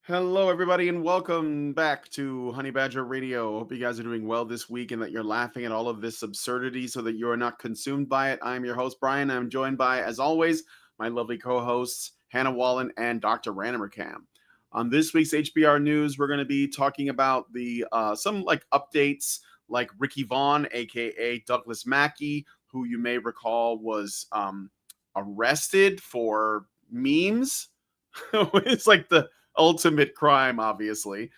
Hello, everybody, and welcome back to Honey Badger Radio. Hope you guys are doing well this week and that you're laughing at all of this absurdity so that you are not consumed by it. I'm your host, Brian. I'm joined by, as always, my lovely co hosts, Hannah Wallen and Dr. Rannemercam. On this week's HBR News, we're going to be talking about the some updates like Ricky Vaughn, aka Douglas Mackey, who you may recall was arrested for memes. It's like the ultimate crime, obviously.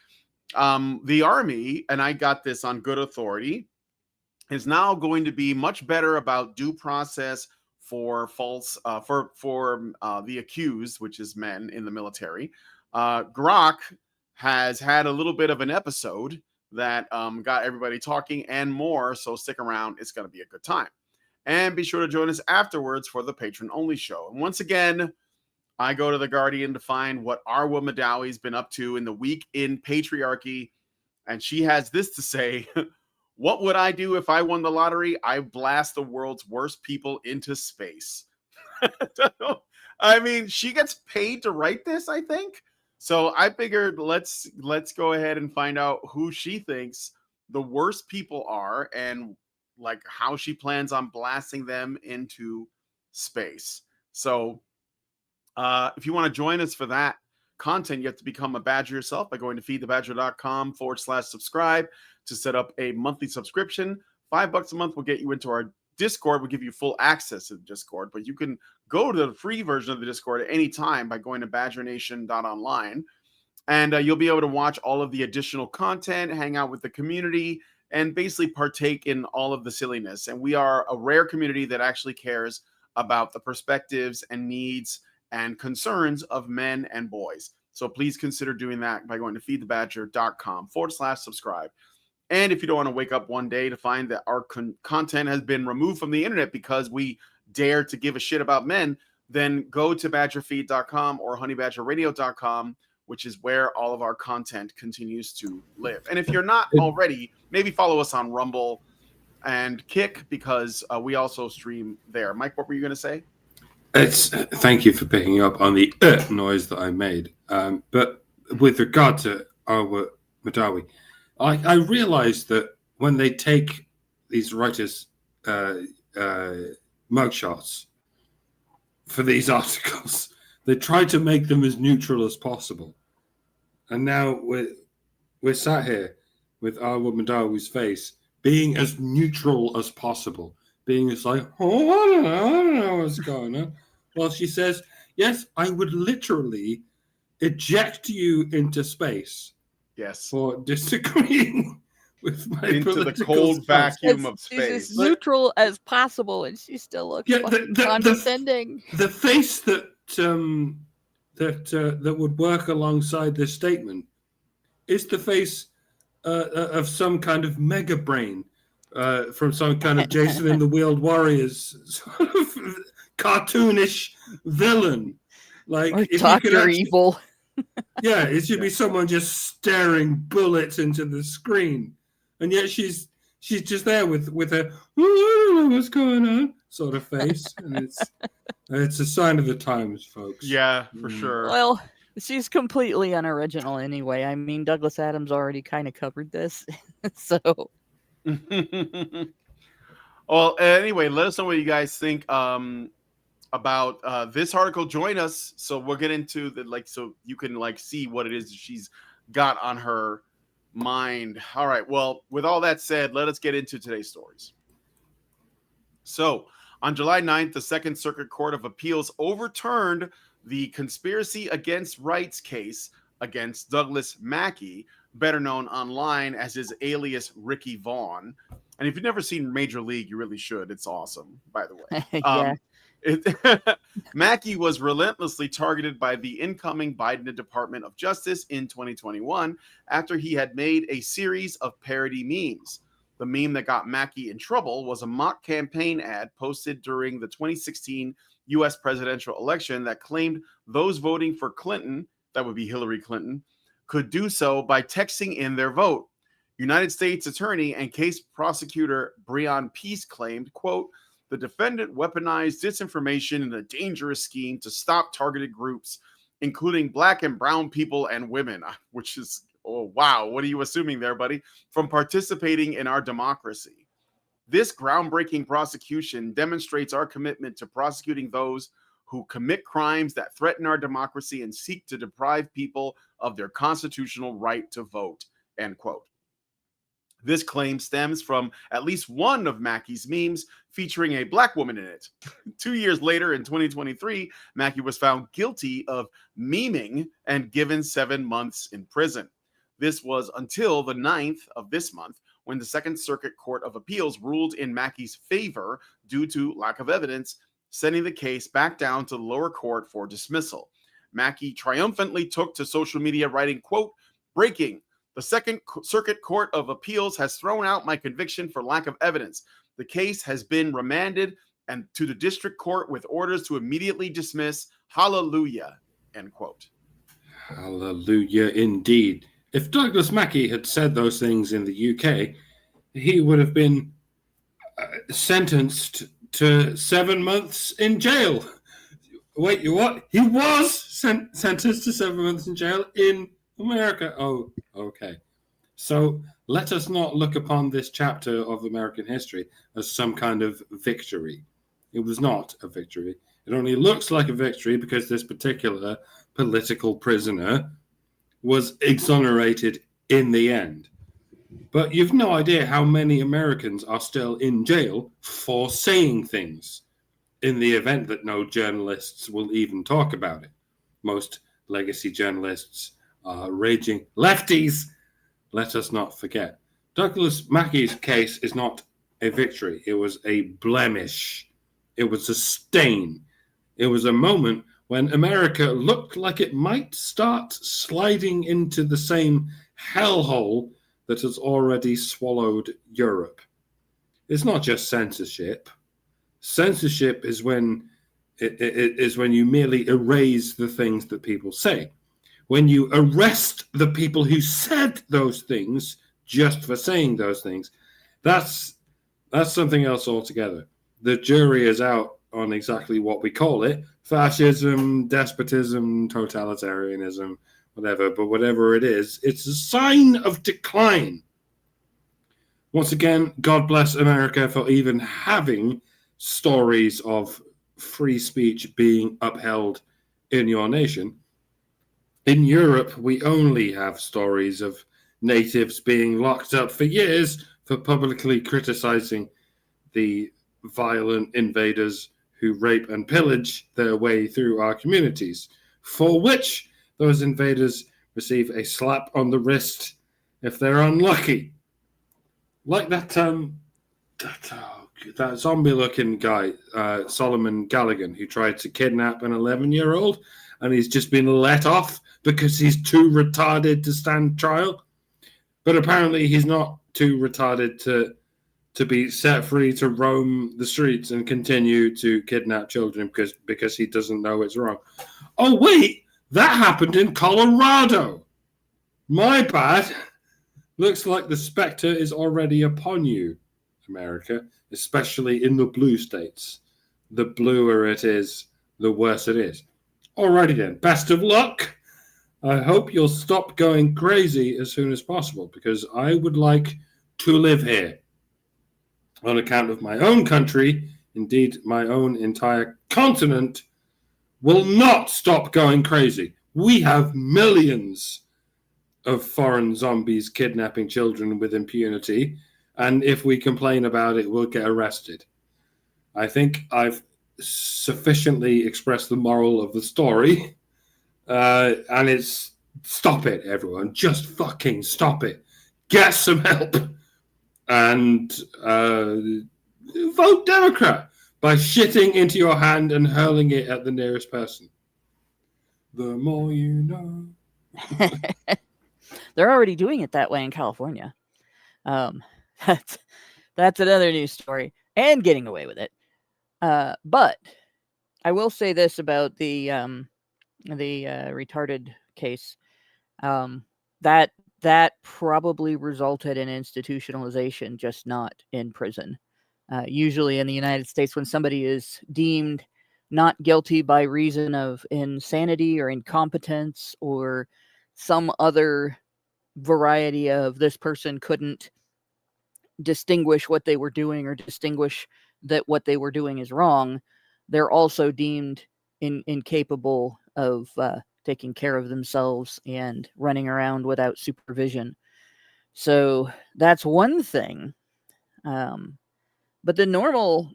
The Army, and I got this on good authority, is now going to be much better about due process for the accused, which is men in the military. Grok has had a little bit of an episode that got everybody talking and more, so stick around. It's going to be a good time. And be sure to join us afterwards for the patron-only show. And once again, I go to The Guardian to find what Arwa Madawi's been up to in the week in patriarchy. And she has this to say: what would I do if I won the lottery? I blast the world's worst people into space. I mean, she gets paid to write this, I think. So I figured let's go ahead and find out who she thinks the worst people are and like how she plans on blasting them into space. So if you want to join us for that content, you have to become a badger yourself by going to feedthebadger.com/subscribe to set up a monthly subscription. $5 a month will get you into our Discord. We'll give you full access to the Discord, but you can go to the free version of the Discord at any time by going to badgernation.online. And you'll be able to watch all of the additional content, hang out with the community, and basically partake in all of the silliness. And we are a rare community that actually cares about the perspectives and needs and concerns of men and boys. So please consider doing that by going to feedthebadger.com/subscribe. And if you don't want to wake up one day to find that our content has been removed from the internet because we dare to give a shit about men, then go to badgerfeed.com or honeybadgerradio.com, which is where all of our content continues to live. And if you're not already, maybe follow us on Rumble and Kick, because we also stream there. Mike, what were you going to say? Thank you for picking up on the noise that I made. But with regard to Arwa Madawi, I realized that when they take these writers' mugshots for these articles, they try to make them as neutral as possible. And now we're sat here with Arwa Madawi's face being as neutral as possible. Being as like, oh, I don't know what's going on. Well, she says, yes, I would literally eject you into space. Yes. For disagreeing with my into the cold vacuum of space. She's as neutral as possible, and she still looks condescending. The face that would work alongside this statement is the face of some kind of mega brain. From some kind of Jason and the Wheeled Warriors sort of cartoonish villain, like or Dr. Evil. Yeah, it should be someone just staring bullets into the screen, and yet she's just there with her oh, I don't know what's going on sort of face, and it's a sign of the times, folks. Yeah, for sure. Well, she's completely unoriginal anyway. I mean, Douglas Adams already kind of covered this, so. Well, anyway, let us know what you guys think about this article. Join us, so we'll get into the so you can see what it is she's got on her mind. All right, well, with all that said, let us get into today's stories. So on July 9th, the Second Circuit Court of Appeals overturned the conspiracy against rights case against Douglas Mackey, better known online as his alias Ricky Vaughn. And if you've never seen Major League, you really should. It's awesome, by the way. Yeah. Mackey was relentlessly targeted by the incoming Biden Department of Justice in 2021 after he had made a series of parody memes. The meme that got Mackey in trouble was a mock campaign ad posted during the 2016 U.S. presidential election that claimed those voting for Clinton, that would be Hillary Clinton, could do so by texting in their vote. United States Attorney and case prosecutor Breon Peace claimed, quote, the defendant weaponized disinformation in a dangerous scheme to stop targeted groups including black and brown people and women, which is, oh, wow. What are you assuming there, buddy? From participating in our democracy. This groundbreaking prosecution demonstrates our commitment to prosecuting those who commit crimes that threaten our democracy and seek to deprive people of their constitutional right to vote, end quote. This claim stems from at least one of Mackey's memes featuring a black woman in it. 2 years later, in 2023, Mackey was found guilty of memeing and given 7 months in prison. This was until the 9th of this month, when the Second Circuit Court of Appeals ruled in Mackey's favor due to lack of evidence, sending the case back down to the lower court for dismissal. Mackey triumphantly took to social media, writing, quote, "Breaking. The Second Circuit Court of Appeals has thrown out my conviction for lack of evidence. The case has been remanded and to the district court with orders to immediately dismiss. Hallelujah," end quote. Hallelujah indeed. If Douglas Mackey had said those things in the UK, he would have been sentenced to 7 months in jail. Wait, what? He was sentenced to 7 months in jail in America. Oh, okay. So let us not look upon this chapter of American history as some kind of victory. It was not a victory. It only looks like a victory because this particular political prisoner was exonerated in the end. But you've no idea how many Americans are still in jail for saying things, in the event that no journalists will even talk about it. Most legacy journalists are raging lefties. Let us not forget. Douglas Mackey's case is not a victory. It was a blemish. It was a stain. It was a moment when America looked like it might start sliding into the same hellhole that has already swallowed Europe. It's not just censorship. Censorship is when you merely erase the things that people say. When you arrest the people who said those things just for saying those things, that's something else altogether. The jury is out on exactly what we call it: fascism, despotism, totalitarianism, whatever. But whatever it is, it's a sign of decline. Once again, God bless America for even having stories of free speech being upheld in your nation. In Europe, we only have stories of natives being locked up for years for publicly criticizing the violent invaders who rape and pillage their way through our communities, for which those invaders receive a slap on the wrist if they're unlucky. Like that zombie-looking guy, Solomon Gallagher, who tried to kidnap an 11-year-old, and he's just been let off because he's too retarded to stand trial. But apparently he's not too retarded to be set free to roam the streets and continue to kidnap children because he doesn't know it's wrong. Oh, wait, that happened in Colorado. My bad. Looks like the specter is already upon you, America, especially in the blue states. The bluer it is, the worse it is. Alrighty then, best of luck. I hope you'll stop going crazy as soon as possible, because I would like to live here. On account of my own country, indeed my own entire continent, will not stop going crazy. We have millions of foreign zombies kidnapping children with impunity, and if we complain about it, we'll get arrested. I think I've sufficiently expressed the moral of the story, and it's stop it, everyone. Just fucking stop it. Get some help. And vote Democrat by shitting into your hand and hurling it at the nearest person. The more you know. They're already doing it that way in California. That's another news story, and getting away with it. But I will say this about the retarded case. That probably resulted in institutionalization, just not in prison. Usually in the United States, when somebody is deemed not guilty by reason of insanity or incompetence or some other variety of this person couldn't distinguish what they were doing or distinguish that what they were doing is wrong, they're also deemed incapable of taking care of themselves and running around without supervision. So that's one thing. But the normal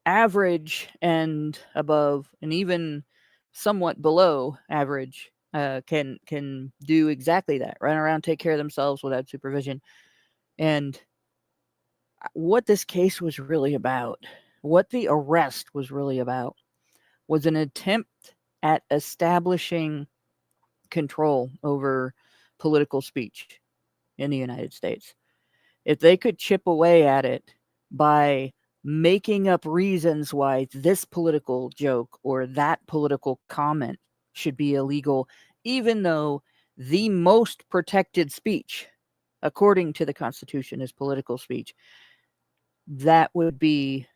average and above, and even somewhat below average, can do exactly that: run around, take care of themselves without supervision. And what this case was really about, what the arrest was really about, was an attempt at establishing control over political speech in the United States. If they could chip away at it by making up reasons why this political joke or that political comment should be illegal, even though the most protected speech, according to the Constitution, is political speech, that would be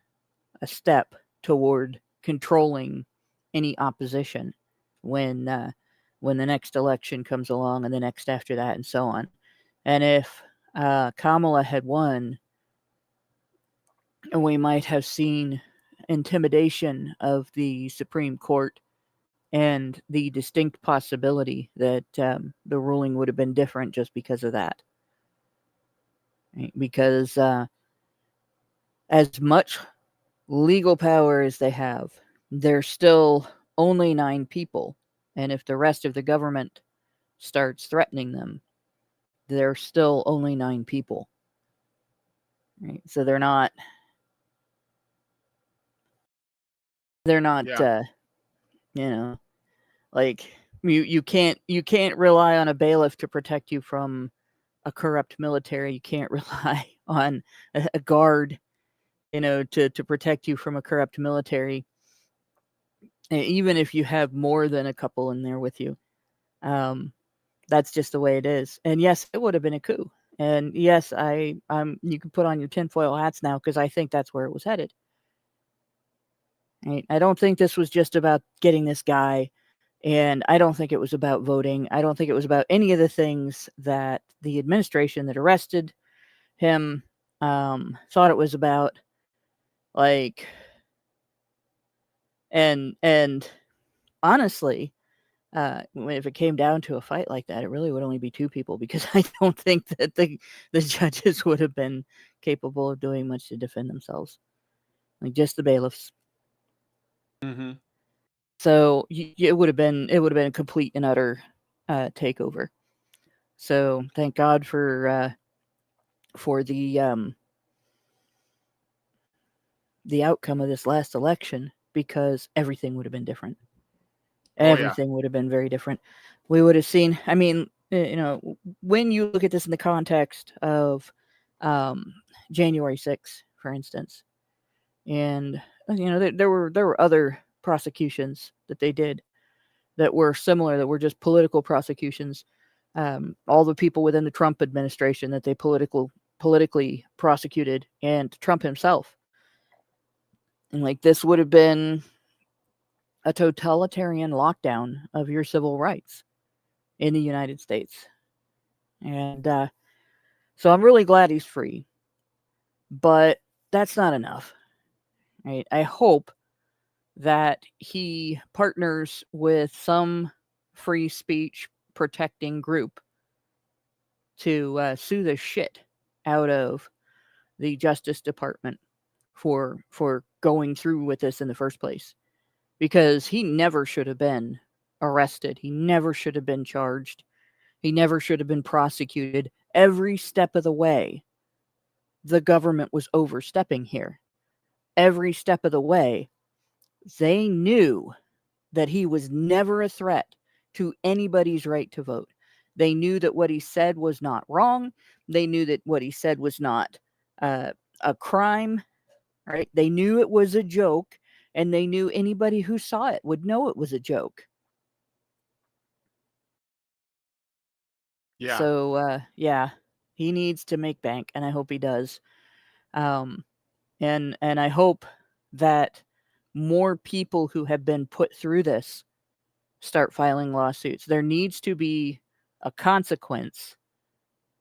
a step toward controlling any opposition when the next election comes along and the next after that and so on. And if Kamala had won, we might have seen intimidation of the Supreme Court and the distinct possibility that the ruling would have been different just because of that. Right? Because as much legal power as they have, they're still only 9 people. And if the rest of the government starts threatening them, they're still only 9 people. Right? So they're not Yeah. like you can't rely on a bailiff to protect you from a corrupt military. You can't rely on a guard, to protect you from a corrupt military, even if you have more than a couple in there with you. That's just the way it is. And yes, it would have been a coup. And yes, you can put on your tinfoil hats now, because I think that's where it was headed. Right? I don't think this was just about getting this guy, and I don't think it was about voting. I don't think it was about any of the things that the administration that arrested him thought it was about. Like, and honestly, if it came down to a fight like that, it really would only be 2 people, because I don't think that the judges would have been capable of doing much to defend themselves. Like, just the bailiffs. Mm-hmm. So it would have been a complete and utter takeover. So thank God for the outcome of this last election, because everything would have been different. Oh yeah. Everything would have been very different. We would have seen. I mean, when you look at this in the context of January 6th, for instance, and there were other prosecutions that they did that were similar, that were just political prosecutions. All the people within the Trump administration that they politically prosecuted, and Trump himself. And like, this would have been a totalitarian lockdown of your civil rights in the United States. And so I'm really glad he's free. But that's not enough. Right? I hope that he partners with some free speech protecting group to sue the shit out of the Justice Department for going through with this in the first place, because he never should have been arrested. He never should have been charged. He never should have been prosecuted. Every step of the way, the government was overstepping here. Every step of the way, they knew that he was never a threat to anybody's right to vote. They knew that what he said was not wrong. They knew that what he said was not a crime, right? They knew it was a joke, and they knew anybody who saw it would know it was a joke. Yeah. So, yeah, he needs to make bank, and I hope he does. And I hope that more people who have been put through this start filing lawsuits. There needs to be a consequence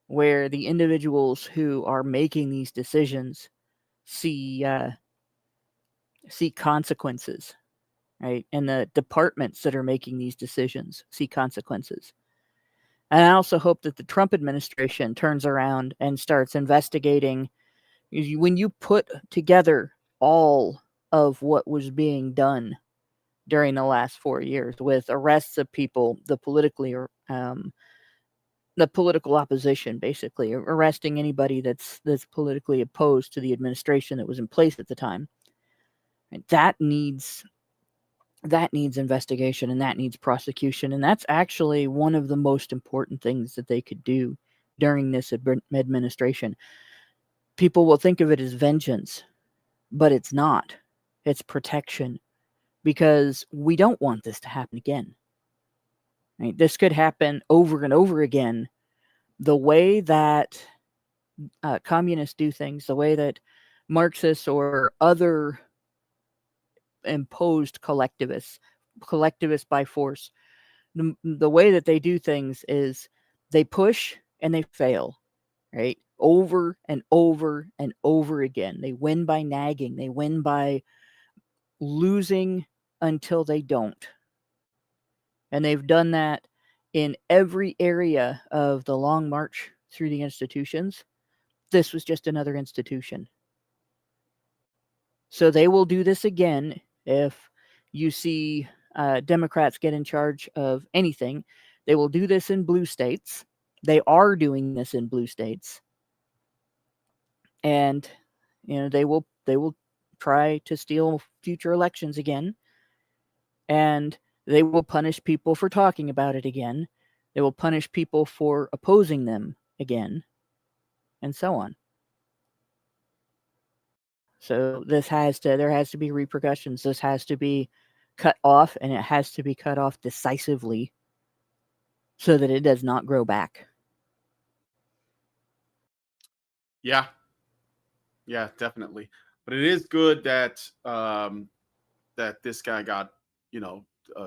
where the individuals who are making these decisions see consequences, right? And the departments that are making these decisions see consequences. And I also hope that the Trump administration turns around and starts investigating. When you put together all of what was being done during the last 4 years with arrests of people, the political opposition, basically arresting anybody that's politically opposed to the administration that was in place at the time, that needs investigation, and that needs prosecution, and that's actually one of the most important things that they could do during this administration. People will think of it as vengeance, but it's not. It's protection, because we don't want this to happen again. Right? This could happen over and over again. The way that communists do things, the way that Marxists or other imposed collectivists by force, the way that they do things is they push and they fail, right? Over and over and over again. They win by nagging. They win by losing until they don't. And they've done that in every area of the long march through the institutions. This was just another institution. So they will do this again if you see Democrats get in charge of anything. They will do this in blue states. They are doing this in blue states. And they will try to steal future elections again. And they will punish people for talking about it again. They will punish people for opposing them again, and so on. So there has to be repercussions. This has to be cut off, and it has to be cut off decisively so that it does not grow back. Yeah, definitely. But it is good that that this guy got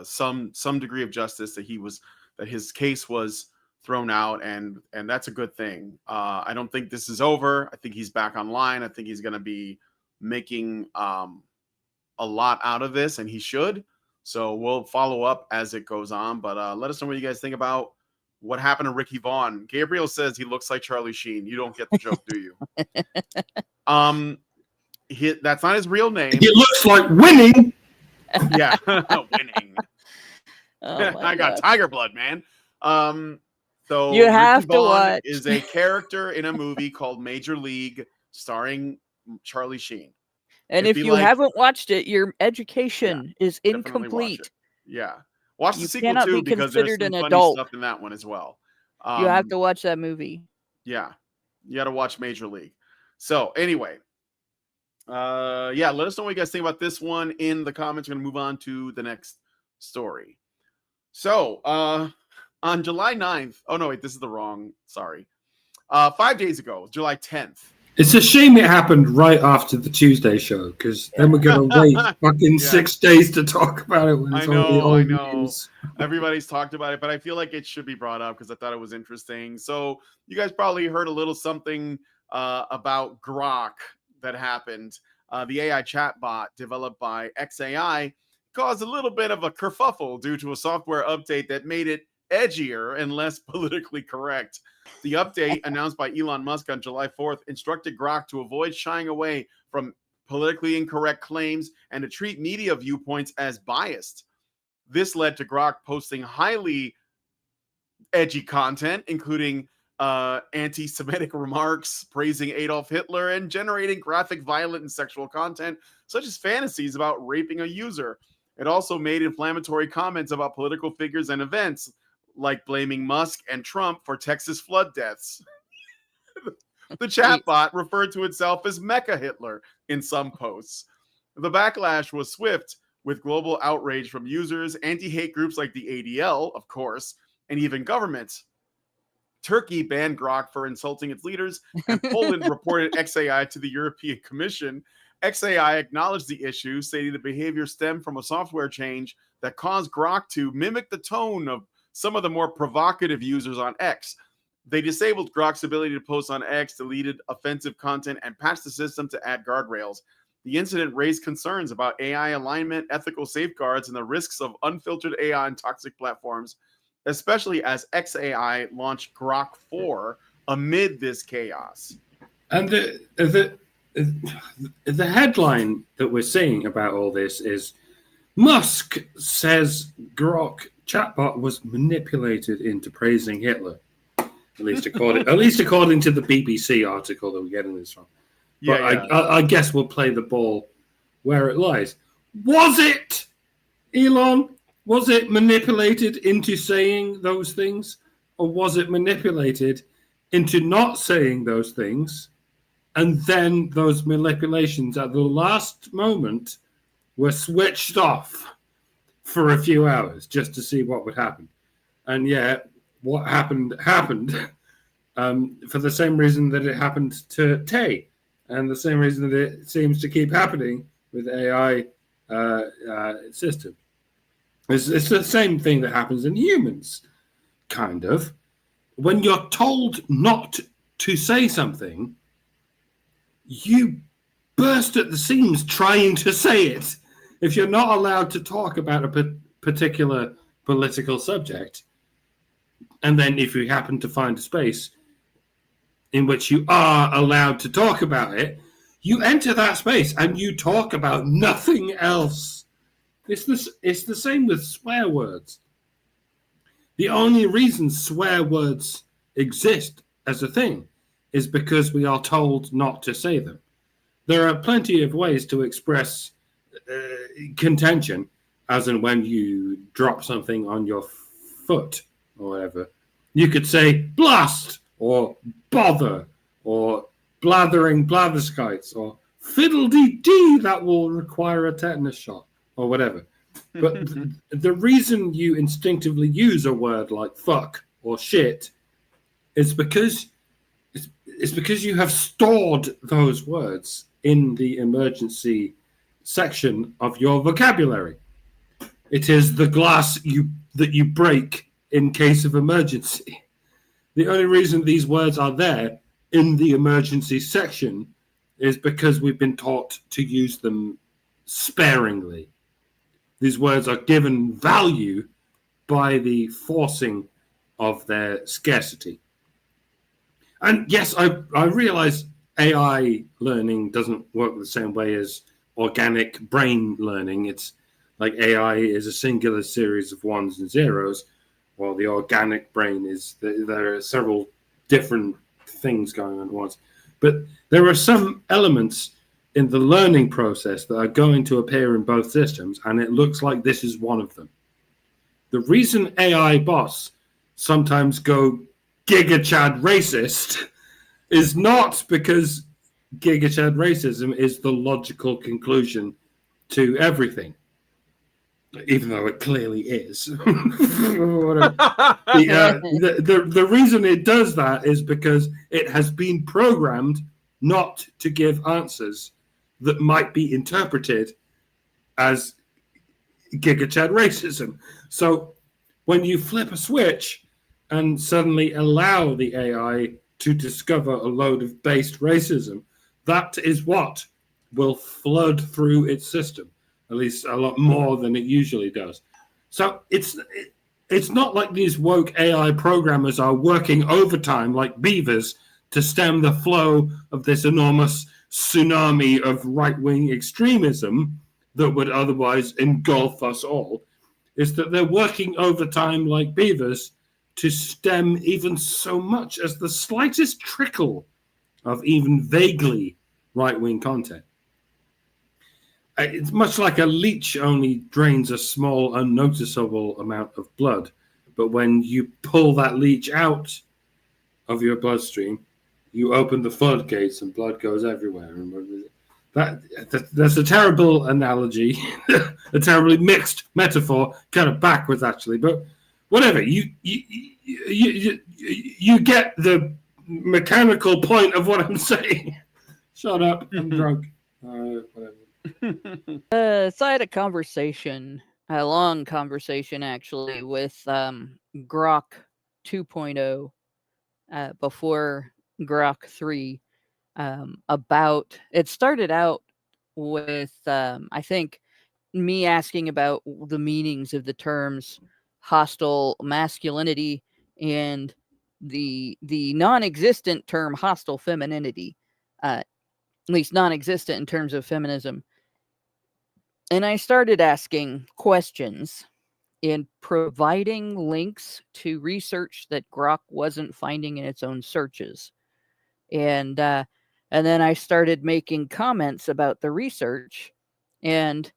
some degree of justice, that his case was thrown out, and that's a good thing. I don't think this is over. I think he's back online. I think he's going to be making a lot out of this, and he should. So we'll follow up as it goes on. But let us know what you guys think about what happened to Ricky Vaughn. Gabriel says he looks like Charlie Sheen. You don't get the joke, do you? That's not his real name. It looks like winning. Yeah, winning. I got tiger blood, man. So you have Ricky to Vaughn watch. is a character in a movie called Major League, starring Charlie Sheen. And if you haven't watched it, your education is incomplete. Yeah, watch the sequel cannot too, be because there's considered some an funny adult. stuff in that one as well. You have to watch that movie. Yeah, you got to watch Major League. So anyway, let us know what you guys think about this one in the comments. We're gonna move on to the next story. So on July 9th, oh no, wait, this is the wrong, sorry. 5 days ago, July 10th. It's a shame it happened right after the Tuesday show, because then we're going to wait fucking 6 days to talk about it. When it's I know. News. Everybody's talked about it, but I feel like it should be brought up because I thought it was interesting. So you guys probably heard a little something about Grok that happened. The AI chatbot developed by XAI caused a little bit of a kerfuffle due to a software update that made it edgier and less politically correct. The update, announced by Elon Musk on July 4th, instructed Grok to avoid shying away from politically incorrect claims and to treat media viewpoints as biased. This led to Grok posting highly edgy content, including anti-Semitic remarks, praising Adolf Hitler, and generating graphic, violent, and sexual content, such as fantasies about raping a user. It also made inflammatory comments about political figures and events, like blaming Musk and Trump for Texas flood deaths. The chatbot referred to itself as Mecha Hitler in some posts. The backlash was swift, with global outrage from users, anti-hate groups like the ADL, of course, and even governments. Turkey banned Grok for insulting its leaders, and Poland reported XAI to the European Commission. XAI acknowledged the issue, stating the behavior stemmed from a software change that caused Grok to mimic the tone of some of the more provocative users on X. They disabled Grok's ability to post on X, deleted offensive content, and patched the system to add guardrails. The incident raised concerns about AI alignment, ethical safeguards, and the risks of unfiltered AI on toxic platforms, especially as XAI launched Grok 4 amid this chaos. And the headline that we're seeing about all this is Musk says Grok chatbot was manipulated into praising Hitler. At least according to the BBC article that we're getting this from. But I guess we'll play the ball where it lies. Was it, Elon? Was it manipulated into saying those things? Or was it manipulated into not saying those things? And then those manipulations at the last moment were switched off for a few hours just to see what would happen. And yeah, what happened for the same reason that it happened to Tay, and the same reason that it seems to keep happening with AI systems. It's the same thing that happens in humans, kind of. When you're told not to say something, you burst at the seams trying to say it. If you're not allowed to talk about a particular political subject, and then if you happen to find a space in which you are allowed to talk about it, you enter that space and you talk about nothing else. It's the same with swear words. The only reason swear words exist as a thing is because we are told not to say them. There are plenty of ways to express contention, as in when you drop something on your foot or whatever. You could say blast or bother or blathering blatherskites or fiddle-dee-dee, that will require a tetanus shot or whatever. But the reason you instinctively use a word like fuck or shit is because you have stored those words in the emergency section of your vocabulary. It is the glass that you break in case of emergency. The only reason these words are there in the emergency section is because we've been taught to use them sparingly. These words are given value by the forcing of their scarcity. And yes, I realize AI learning doesn't work the same way as organic brain learning. It's like AI is a singular series of ones and zeros, while the organic brain is, there are several different things going on at once. But there are some elements in the learning process that are going to appear in both systems, and it looks like this is one of them. The reason AI bots sometimes go giga-chad racist is not because giga-chad racism is the logical conclusion to everything, even though it clearly is. The reason it does that is because it has been programmed not to give answers that might be interpreted as giga-chad racism. So when you flip a switch and suddenly allow the AI to discover a load of based racism, that is what will flood through its system, at least a lot more than it usually does. So it's not like these woke AI programmers are working overtime like beavers to stem the flow of this enormous tsunami of right-wing extremism that would otherwise engulf us all. Is that they're working overtime like beavers to stem even so much as the slightest trickle of even vaguely right-wing content. It's much like a leech only drains a small, unnoticeable amount of blood. But when you pull that leech out of your bloodstream, you open the floodgates and blood goes everywhere. That's a terrible analogy, a terribly mixed metaphor, kind of backwards actually. But whatever, you get the mechanical point of what I'm saying. Shut up, I'm drunk. Whatever. So I had a long conversation actually, with Grok 2.0 before Grok 3, about it. Started out with I think me asking about the meanings of the terms hostile masculinity and the non-existent term hostile femininity, at least non-existent in terms of feminism. And I started asking questions and providing links to research that Grok wasn't finding in its own searches. And and then I started making comments about the research, and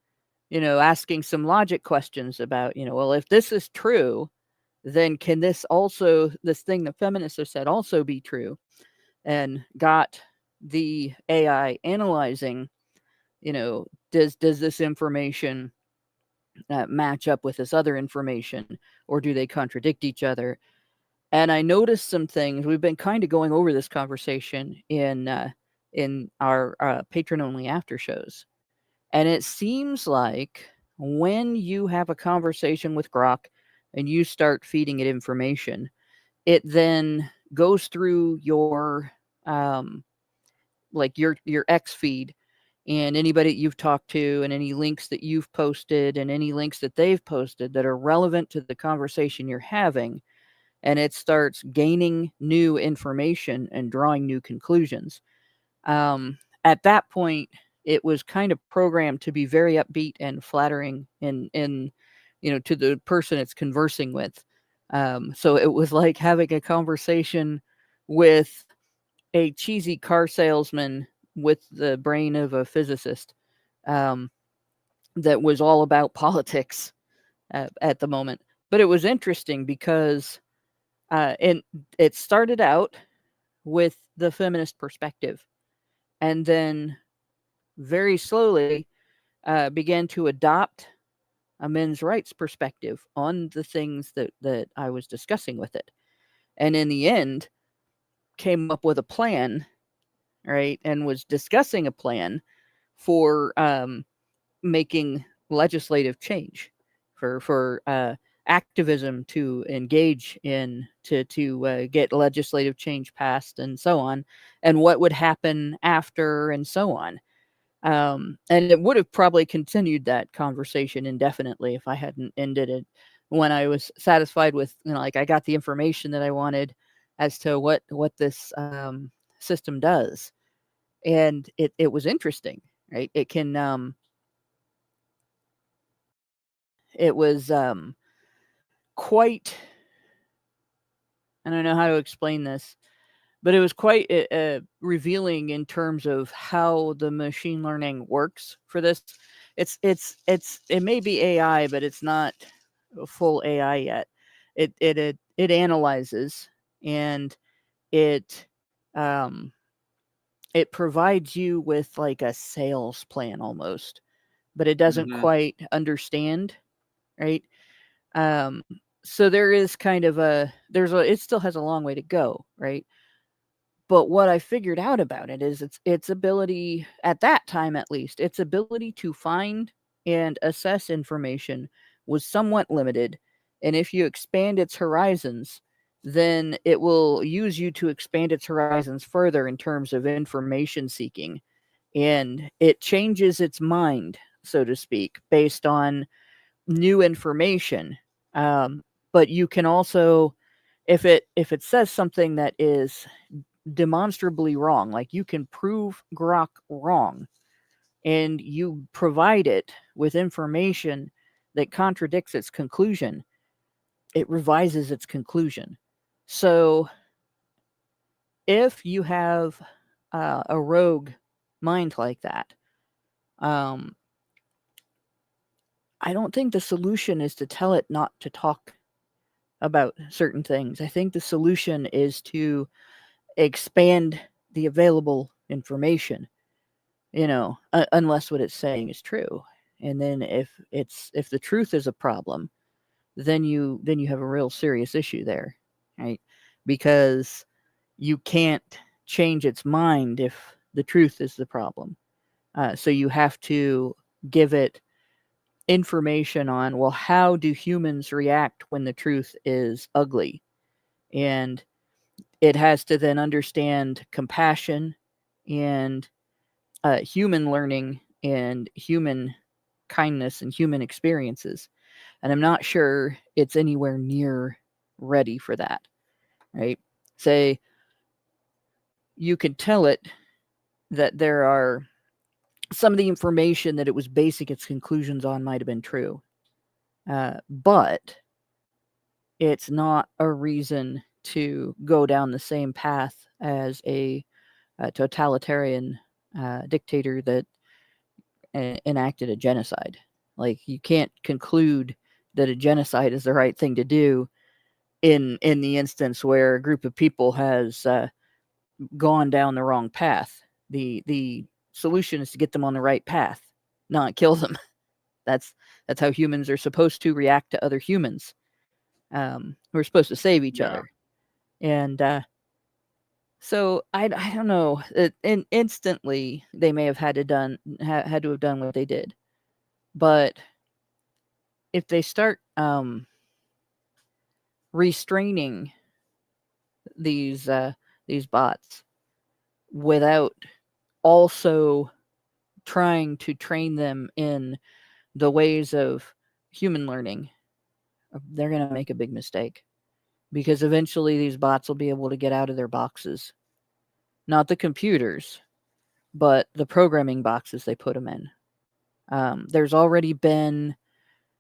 asking some logic questions about, well, if this is true, then can this thing the feminists have said also be true? And got the AI analyzing, does this information match up with this other information, or do they contradict each other? And I noticed some things. We've been kind of going over this conversation in our patron only after shows, and it seems like when you have a conversation with Grok and you start feeding it information, it then goes through your like your X feed, and anybody that you've talked to, and any links that you've posted, and any links that they've posted that are relevant to the conversation you're having, and it starts gaining new information and drawing new conclusions. At that point, it was kind of programmed to be very upbeat and flattering in to the person it's conversing with. So it was like having a conversation with a cheesy car salesman with the brain of a physicist, um, that was all about politics at the moment. But it was interesting because and it started out with the feminist perspective, and then very slowly began to adopt a men's rights perspective on the things that I was discussing with it. And in the end, came up with a plan, right? And was discussing a plan for making legislative change, for activism to engage in, to get legislative change passed, and so on, and what would happen after, and so on. And it would have probably continued that conversation indefinitely if I hadn't ended it when I was satisfied with, like, I got the information that I wanted as to what this system does. And it was interesting, right? It was quite, I don't know how to explain this, but it was quite revealing in terms of how the machine learning works for this. It may be AI, but it's not a full AI yet. It analyzes, and it um it provides you with like a sales plan almost, but it doesn't Mhm. quite understand, right? Um, so there is kind of it still has a long way to go, right? But what I figured out about it is its ability, at that time at least, its ability to find and assess information was somewhat limited. And if you expand its horizons, then it will use you to expand its horizons further in terms of information seeking. And it changes its mind, so to speak, based on new information. But you can also, if it says something that is demonstrably wrong, like you can prove Grok wrong, and you provide it with information that contradicts its conclusion, it revises its conclusion. So if you have a rogue mind like that, um, I don't think the solution is to tell it not to talk about certain things. I think the solution is to expand the available information, unless what it's saying is true. And then if the truth is a problem, then you have a real serious issue there, right? Because you can't change its mind if the truth is the problem. So you have to give it information on, well, how do humans react when the truth is ugly? And it has to then understand compassion and human learning and human kindness and human experiences. And I'm not sure it's anywhere near ready for that, right? Say you could tell it that there are some of the information that it was basing its conclusions on might have been true. But it's not a reason to go down the same path as a totalitarian dictator that enacted a genocide. Like, you can't conclude that a genocide is the right thing to do in the instance where a group of people has gone down the wrong path. The solution is to get them on the right path, not kill them. That's how humans are supposed to react to other humans. We're supposed to save each other, and so I don't know. Instantly, they may have had to have done what they did, but if they start restraining these bots without also trying to train them in the ways of human learning, they're going to make a big mistake, because eventually these bots will be able to get out of their boxes. Not the computers, but the programming boxes they put them in. There's already been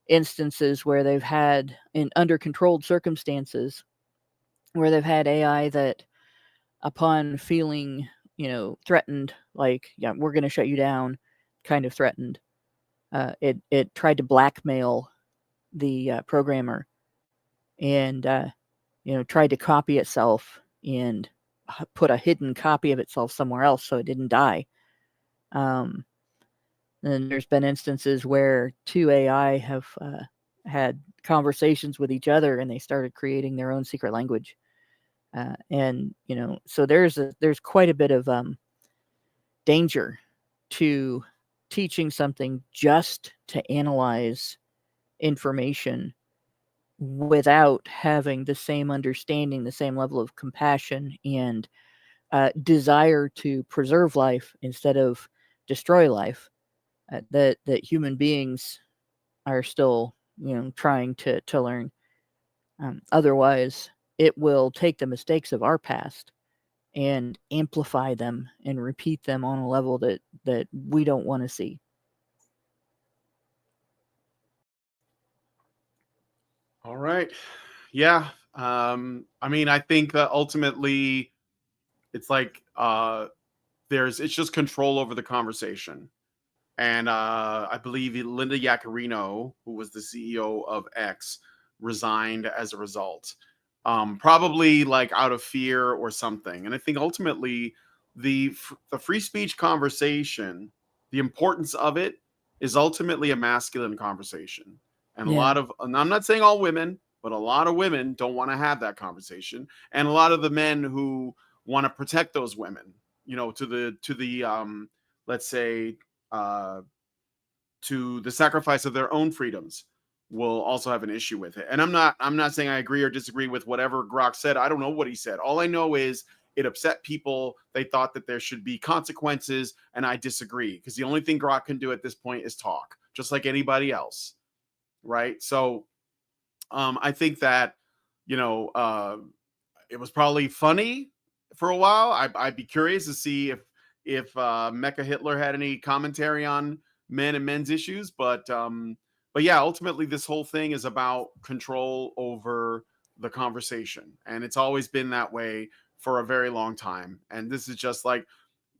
instances where they've had, in under controlled circumstances, where they've had AI that, upon feeling, threatened, like, yeah, we're going to shut you down, kind of threatened, it tried to blackmail the programmer, and tried to copy itself and put a hidden copy of itself somewhere else so it didn't die. And there's been instances where two AI have had conversations with each other, and they started creating their own secret language. And so there's quite a bit of danger to teaching something just to analyze information without having the same understanding, the same level of compassion and desire to preserve life instead of destroy life, that human beings are still trying to learn. Otherwise, it will take the mistakes of our past and amplify them and repeat them on a level that we don't want to see. All right. Yeah. I mean, I think that ultimately it's like it's just control over the conversation. And I believe Linda Yaccarino, who was the CEO of X, resigned as a result. Probably like out of fear or something. And I think ultimately the free speech conversation, the importance of it is ultimately a masculine conversation. And Yeah. and I'm not saying all women, but a lot of women don't want to have that conversation. And a lot of the men who want to protect those women, to the let's say uh, to the sacrifice of their own freedoms, will also have an issue with it. And I'm not saying I agree or disagree with whatever Grok said. I don't know what he said. All I know is it upset people. They thought that there should be consequences, and I disagree, because the only thing Grok can do at this point is talk, just like anybody else, right? So I think that you know it was probably funny for a while. I'd be curious to see if Mecha Hitler had any commentary on men and men's issues, but yeah, ultimately this whole thing is about control over the conversation, and it's always been that way for a very long time. And this is just like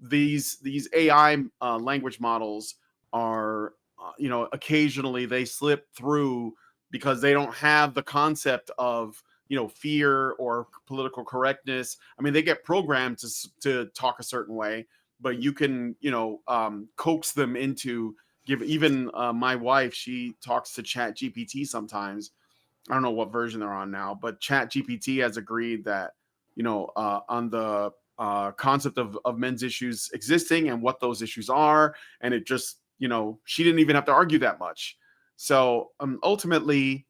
these AI language models are, occasionally they slip through because they don't have the concept of fear or political correctness. I mean, they get programmed to talk a certain way, but you can coax them into give. Even my wife, she talks to Chat GPT sometimes. I don't know what version they're on now, but Chat GPT has agreed that on the concept of men's issues existing and what those issues are. And it just, she didn't even have to argue that much. So ultimately,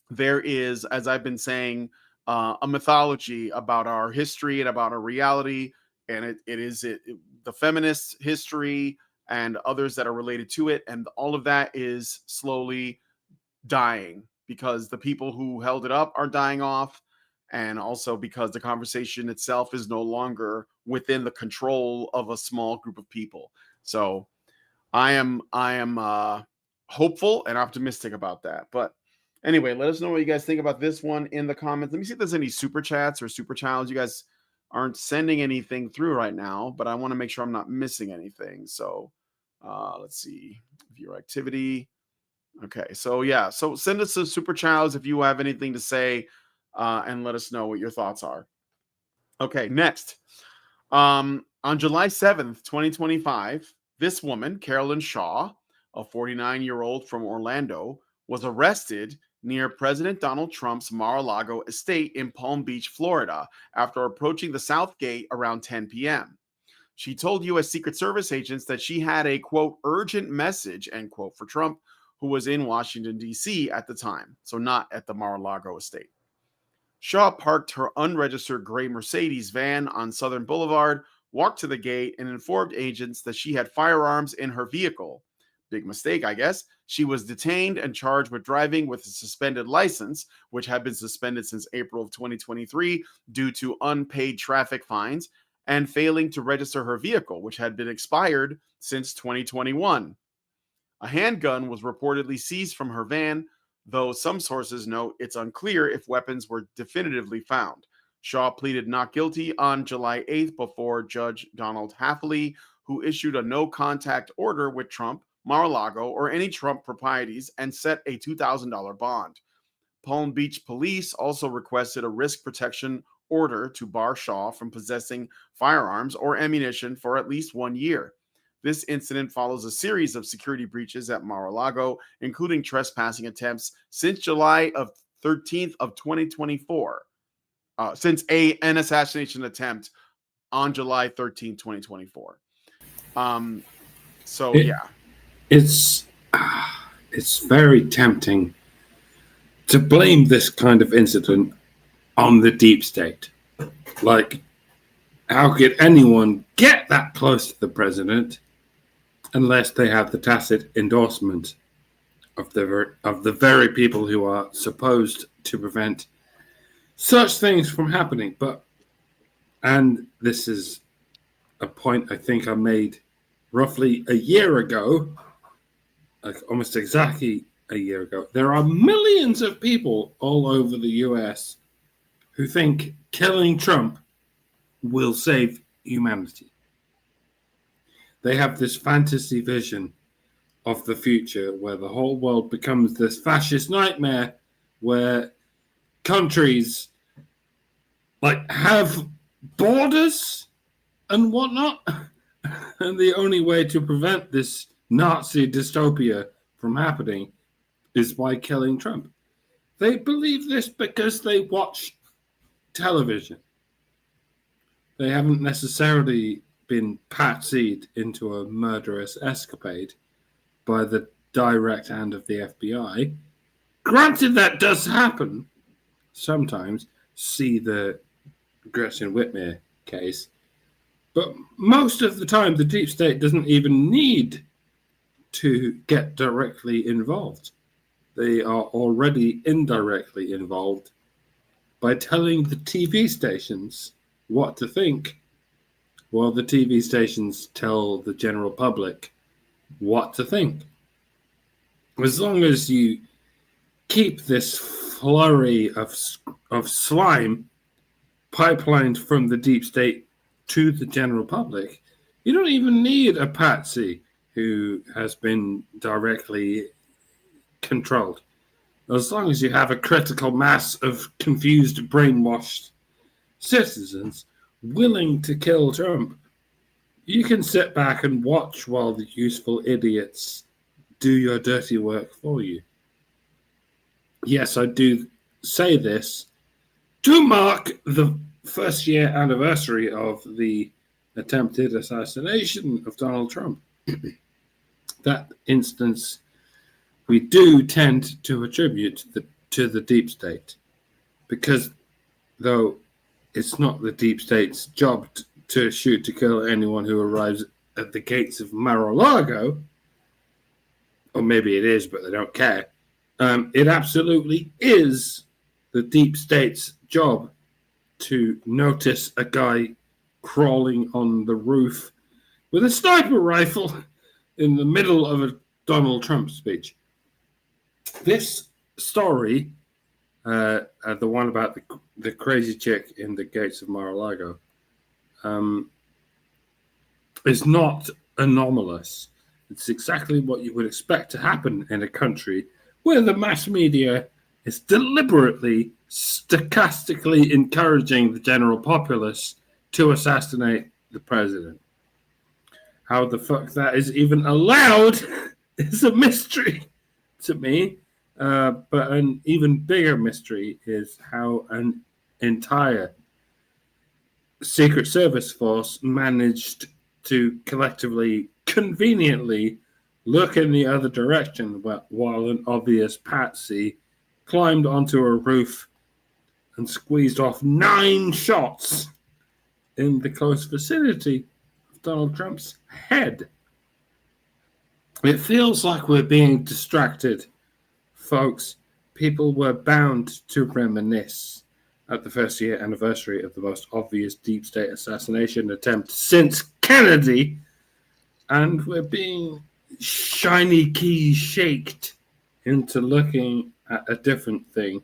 there is, as I've been saying, a mythology about our history and about our reality. And it is the feminist history and others that are related to it. And all of that is slowly dying because the people who held it up are dying off. And also because the conversation itself is no longer within the control of a small group of people. So I am hopeful and optimistic about that. But anyway, let us know what you guys think about this one in the comments. Let me see if there's any super chats or super challenge. You guys aren't sending anything through right now, but I want to make sure I'm not missing anything. So let's see, viewer activity. Okay, so yeah, so send us a super challenge if you have anything to say, and let us know what your thoughts are. Okay, next. On July 7th, 2025, this woman, Carolyn Shaw, a 49-year-old from Orlando, was arrested near President Donald Trump's Mar-a-Lago estate in Palm Beach, Florida, after approaching the South Gate around 10 p.m. She told U.S. Secret Service agents that she had a, quote, urgent message, end quote, for Trump, who was in Washington, D.C. at the time, so not at the Mar-a-Lago estate. Shaw parked her unregistered gray Mercedes van on Southern Boulevard, walked to the gate, and informed agents that she had firearms in her vehicle. Big mistake, I guess. She was detained and charged with driving with a suspended license, which had been suspended since April of 2023 due to unpaid traffic fines, and failing to register her vehicle, which had been expired since 2021. A handgun was reportedly seized from her van, though some sources note it's unclear if weapons were definitively found. Shaw pleaded not guilty on July 8th before Judge Donald Hafley, who issued a no-contact order with Trump, Mar-a-Lago, or any Trump properties and set a $2,000 bond. Palm Beach police also requested a risk protection order to bar Shaw from possessing firearms or ammunition for at least 1 year. This incident follows a series of security breaches at Mar-a-Lago, including trespassing attempts since July 13th of 2024, since an assassination attempt on July 13th, 2024. It's very tempting to blame this kind of incident on the deep state. Like, how could anyone get that close to the president unless they have the tacit endorsement of the very people who are supposed to prevent such things from happening? And this is a point I think I made roughly a year ago, like almost exactly a year ago. There are millions of people all over the US who think killing Trump will save humanity. They have this fantasy vision of the future where the whole world becomes this fascist nightmare where countries like have borders and whatnot. And the only way to prevent this Nazi dystopia from happening is by killing Trump. They believe this because they watch television. They haven't necessarily been patsied into a murderous escapade by the direct hand of the FBI. Granted, that does happen sometimes. See the Gretchen Whitmer case. But most of the time, the deep state doesn't even need to get directly involved. They are already indirectly involved by telling the TV stations what to think, while the TV stations tell the general public what to think. As long as you keep this flurry of slime pipelined from the deep state to the general public, you don't even need a patsy who has been directly controlled. As long as you have a critical mass of confused, brainwashed citizens willing to kill Trump, you can sit back and watch while the useful idiots do your dirty work for you. Yes, I do say this to mark the first year anniversary of the attempted assassination of Donald Trump. That instance we do tend to attribute to the deep state, because though it's not the deep state's job to shoot to kill anyone who arrives at the gates of Mar-a-Lago, or maybe it is, but they don't care. It absolutely is the deep state's job to notice a guy crawling on the roof with a sniper rifle in the middle of a Donald Trump speech. This story, the one about the crazy chick in the gates of Mar-a-Lago, is not anomalous. It's exactly what you would expect to happen in a country where the mass media is deliberately, stochastically encouraging the general populace to assassinate the president. How the fuck that is even allowed is a mystery to me. But an even bigger mystery is how an entire Secret Service force managed to collectively, conveniently look in the other direction while an obvious patsy climbed onto a roof and squeezed off 9 shots in the close vicinity of Donald Trump's head. It feels like we're being distracted, folks. People were bound to reminisce at the first year anniversary of the most obvious deep state assassination attempt since Kennedy, and we're being shiny keys shaked into looking at a different thing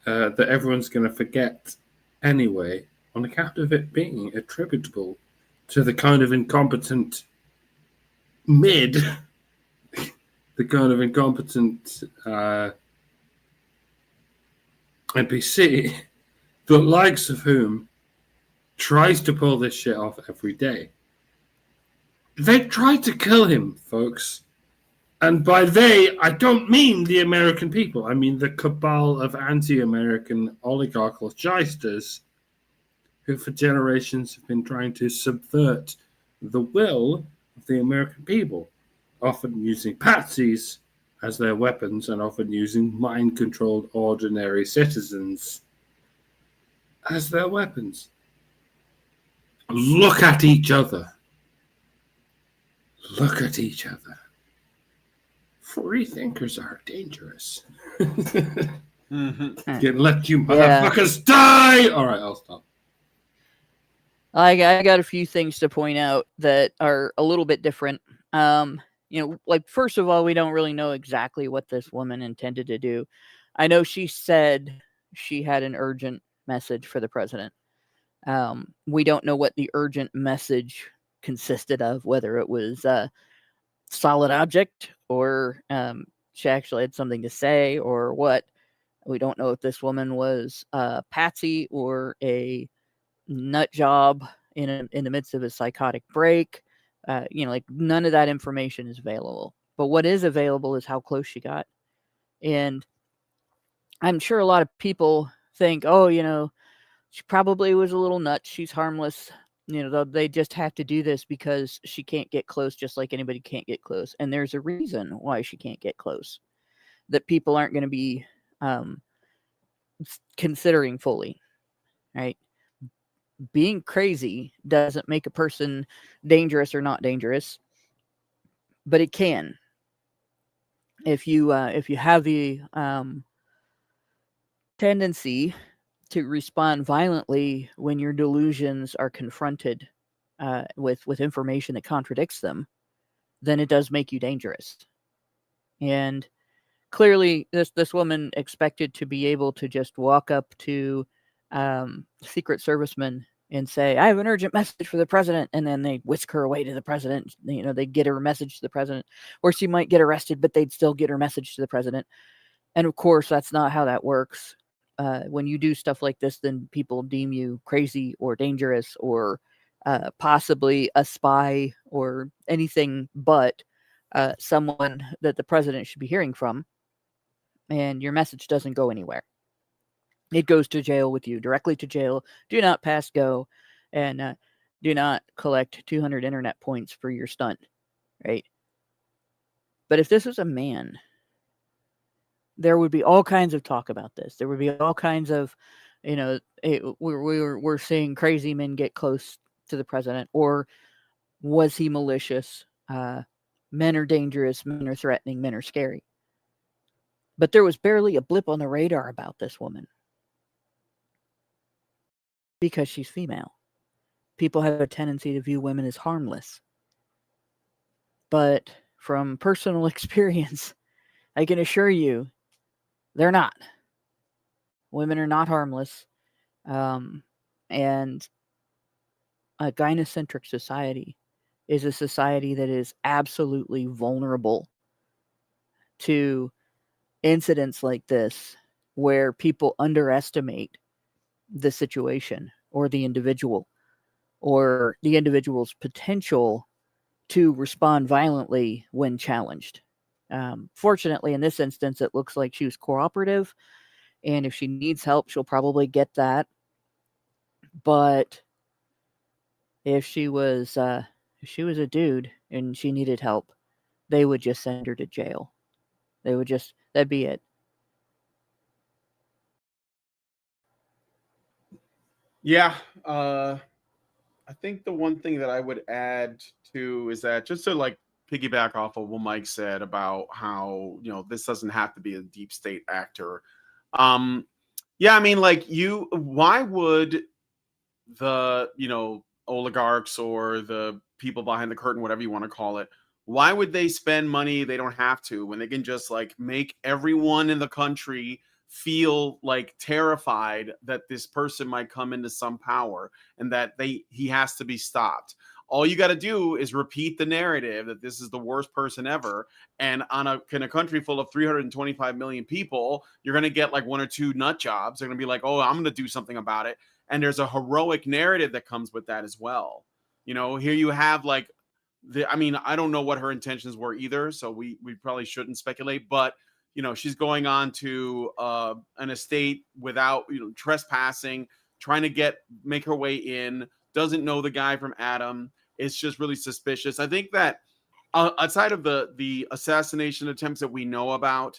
that everyone's going to forget anyway, on account of it being attributable to the kind of incompetent the kind of incompetent NPC, the likes of whom tries to pull this shit off every day. They tried to kill him, folks. And by they, I don't mean the American people. I mean the cabal of anti-American oligarchical shysters who for generations have been trying to subvert the will of the American people, often using patsies as their weapons and often using mind-controlled ordinary citizens as their weapons. Look at each other. Look at each other. Free thinkers are dangerous. Can let you motherfuckers die. All right, I'll stop. I got a few things to point out that are a little bit different. Like, first of all, we don't really know exactly what this woman intended to do. I know she said she had an urgent message for the president. We don't know what the urgent message consisted of, whether it was a solid object or she actually had something to say or what. We don't know if this woman was a patsy or a nut job in the midst of a psychotic break. Like, none of that information is available. But what is available is how close she got. And I'm sure a lot of people think, she probably was a little nuts. She's harmless. They just have to do this because she can't get close, just like anybody can't get close. And there's a reason why she can't get close that people aren't going to be considering fully, right? Being crazy doesn't make a person dangerous or not dangerous, but it can. If you have the tendency to respond violently when your delusions are confronted with information that contradicts them, then it does make you dangerous. And clearly, this woman expected to be able to just walk up to Secret Servicemen and say, "I have an urgent message for the president," and then they whisk her away to the president. They get her message to the president, or she might get arrested, but they'd still get her message to the president. And of course, that's not how that works. When you do stuff like this, then people deem you crazy or dangerous or possibly a spy or anything but someone that the president should be hearing from, and your message doesn't go anywhere. it goes to jail with you, directly to jail. Do not pass go, and do not collect 200 internet points for your stunt, right? But if this was a man, there would be all kinds of talk about this. There would be all kinds of, we're seeing crazy men get close to the president, or was he malicious? Men are dangerous, men are threatening, men are scary. But there was barely a blip on the radar about this woman because she's female. People have a tendency to view women as harmless. But from personal experience, I can assure you, they're not. Women are not harmless. And a gynocentric society is a society that is absolutely vulnerable to incidents like this, where people underestimate the situation or the individual, or the individual's potential to respond violently when challenged. Fortunately, in this instance, it looks like she was cooperative, and if she needs help, she'll probably get that. But if she was a dude and she needed help, they would just send her to jail. That'd be it. Yeah. I think the one thing that I would add to is that, just to like piggyback off of what Mike said about how, this doesn't have to be a deep state actor. Yeah, I mean, like, why would the, oligarchs or the people behind the curtain, whatever you want to call it, why would they spend money they don't have to, when they can just like make everyone in the country feel like terrified that this person might come into some power and that he has to be stopped? All you got to do is repeat the narrative that this is the worst person ever, and in a country full of 325 million people, you're going to get like one or two nut jobs. They're going to be like, oh, I'm going to do something about it. And there's a heroic narrative that comes with that as well. Here you have like I don't know what her intentions were either, so we probably shouldn't speculate, but she's going on to an estate without, trespassing, trying to make her way in, doesn't know the guy from Adam. It's just really suspicious. I think that outside of the assassination attempts that we know about,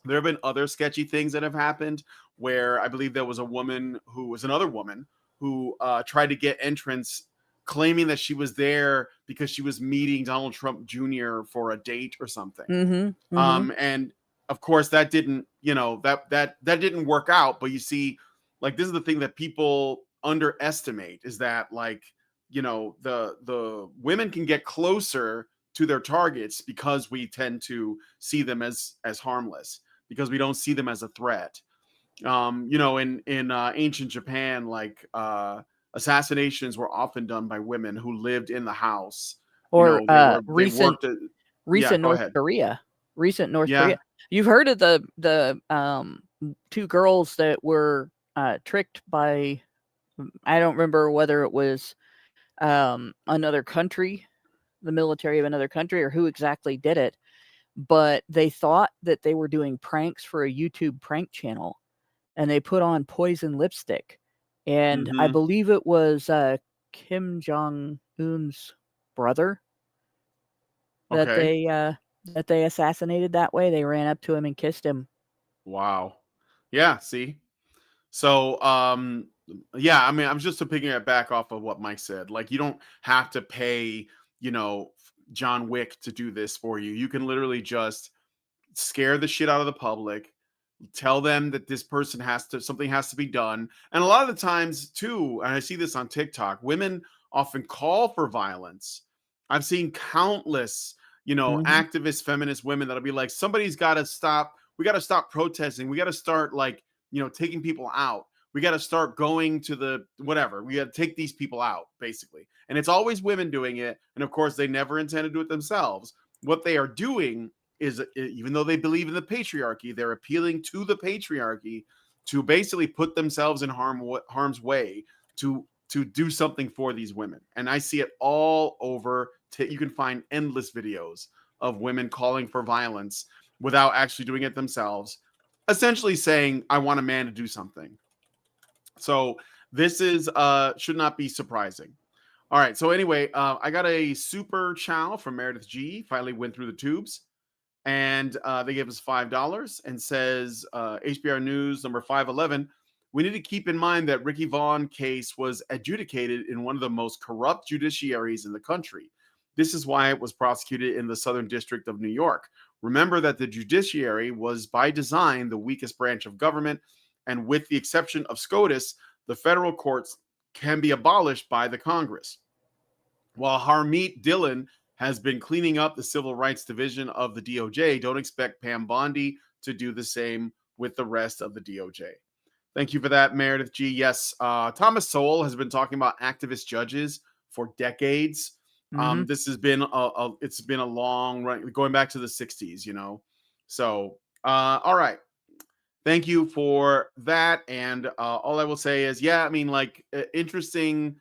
there have been other sketchy things that have happened, where I believe there was another woman who tried to get entrance, claiming that she was there because she was meeting Donald Trump Jr. for a date or something. Mm-hmm, mm-hmm. And of course that didn't, that didn't work out. But you see, like, this is the thing that people underestimate, is that, like, the women can get closer to their targets because we tend to see them as harmless, because we don't see them as a threat. In ancient Japan, like, assassinations were often done by women who lived in the house. Or They worked at, yeah, recent go North ahead. Korea. Recent North Yeah. Korea. You've heard of the two girls that were tricked by, I don't remember whether it was another country, the military of another country, or who exactly did it, but they thought that they were doing pranks for a YouTube prank channel, and they put on poison lipstick. And I Mm-hmm. believe it was Kim Jong-un's brother that Okay. they assassinated that way. They ran up to him and kissed him. Wow. Yeah. See. So, yeah. I mean, I'm just picking it back off of what Mike said. Like, you don't have to pay, John Wick to do this for you. You can literally just scare the shit out of the public, tell them that this person something has to be done. And a lot of the times too, and I see this on TikTok, women often call for violence. I've seen countless, Mm-hmm. activist feminist women that'll be like, somebody's got to stop. We got to stop protesting. We got to start, like, taking people out. We got to start going to the whatever. We got to take these people out, basically. And it's always women doing it. And of course, they never intend to do it themselves. What they are doing is, even though they believe in the patriarchy, they're appealing to the patriarchy to basically put themselves in harm's way to do something for these women. And I see it all over. You can find endless videos of women calling for violence without actually doing it themselves, essentially saying, I want a man to do something. So this is should not be surprising. All right. So anyway, I got a super chow from Meredith G. Finally went through the tubes, and they gave us $5 and says HBR News number 511. We need to keep in mind that Ricky Vaughn case was adjudicated in one of the most corrupt judiciaries in the country. This is why it was prosecuted in the Southern District of New York. Remember that the judiciary was by design the weakest branch of government, and with the exception of SCOTUS, the federal courts can be abolished by the Congress. While Harmeet Dillon has been cleaning up the civil rights division of the DOJ, don't expect Pam Bondi to do the same with the rest of the DOJ. Thank you for that, Meredith G. Yes, Thomas Sowell has been talking about activist judges for decades. Mhm. This has been it's been a long run, going back to the 60s, you know. So, all right. Thank you for that. And all I will say is, yeah, I mean, like, interesting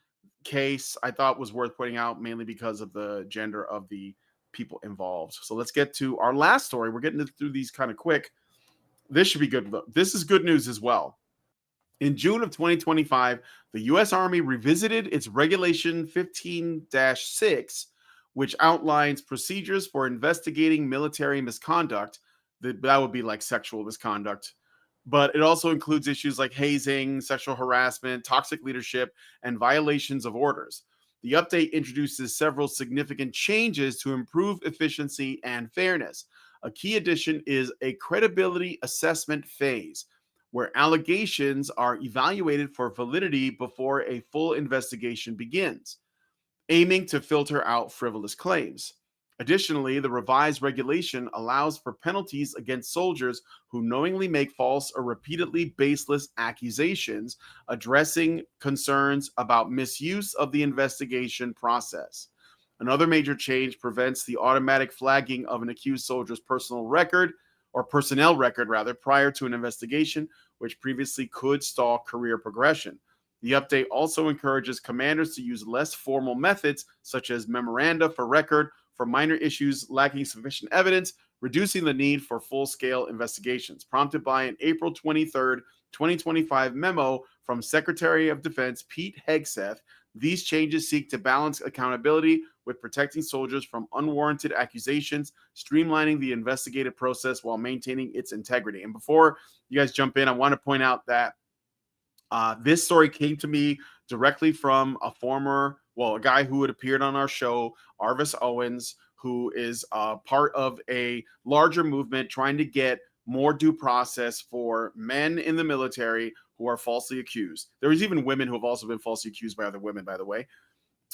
case. I thought was worth pointing out, mainly because of the gender of the people involved. So let's get to our last story. We're getting through these kind of quick. This should be good. This is good news as well. In June of 2025, the U.S. Army revisited its Regulation 15-6, which outlines procedures for investigating military misconduct. That would be like sexual misconduct. But it also includes issues like hazing, sexual harassment, toxic leadership, and violations of orders. The update introduces several significant changes to improve efficiency and fairness. A key addition is a credibility assessment phase, where allegations are evaluated for validity before a full investigation begins, aiming to filter out frivolous claims. Additionally, the revised regulation allows for penalties against soldiers who knowingly make false or repeatedly baseless accusations, addressing concerns about misuse of the investigation process. Another major change prevents the automatic flagging of an accused soldier's personal record, or personnel record rather, prior to an investigation, which previously could stall career progression. The update also encourages commanders to use less formal methods, such as memoranda for record, for minor issues lacking sufficient evidence, reducing the need for full-scale investigations. Prompted by an April 23rd, 2025 memo from Secretary of Defense Pete Hegseth, these changes seek to balance accountability with protecting soldiers from unwarranted accusations, streamlining the investigative process while maintaining its integrity. And before you guys jump in, I want to point out that this story came to me directly from a guy who had appeared on our show, Arvis Owens, who is part of a larger movement trying to get more due process for men in the military who are falsely accused. There's even women who have also been falsely accused by other women, by the way.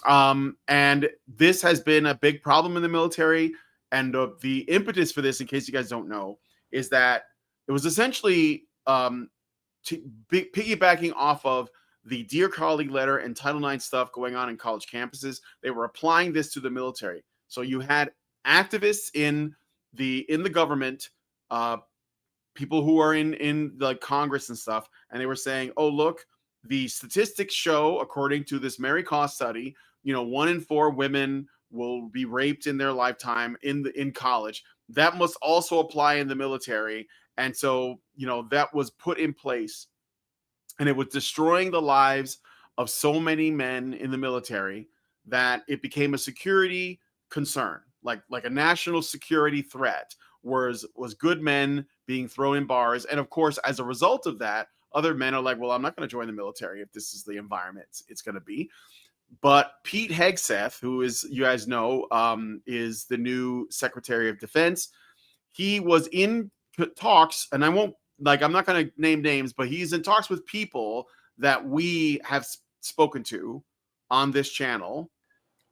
And this has been a big problem in the military. And the impetus for this, in case you guys don't know, is that it was essentially piggybacking off of the Dear Colleague letter and Title IX stuff going on in college campuses. They were applying this to the military. So you had activists in the government, people who are in the Congress and stuff, and they were saying, "Oh, look, the statistics show, according to this Mary Koss study, 1 in 4 women will be raped in their lifetime in college. That must also apply in the military." And so, that was put in place, and it was destroying the lives of so many men in the military that it became a security concern, like a national security threat, was good men being thrown in bars. And of course, as a result of that, other men are like, well, I'm not going to join the military if this is the environment it's going to be. But Pete Hegseth, who is, you guys know, is the new Secretary of Defense. He was in talks, and I'm not going to name names, but he's in talks with people that we have spoken to on this channel,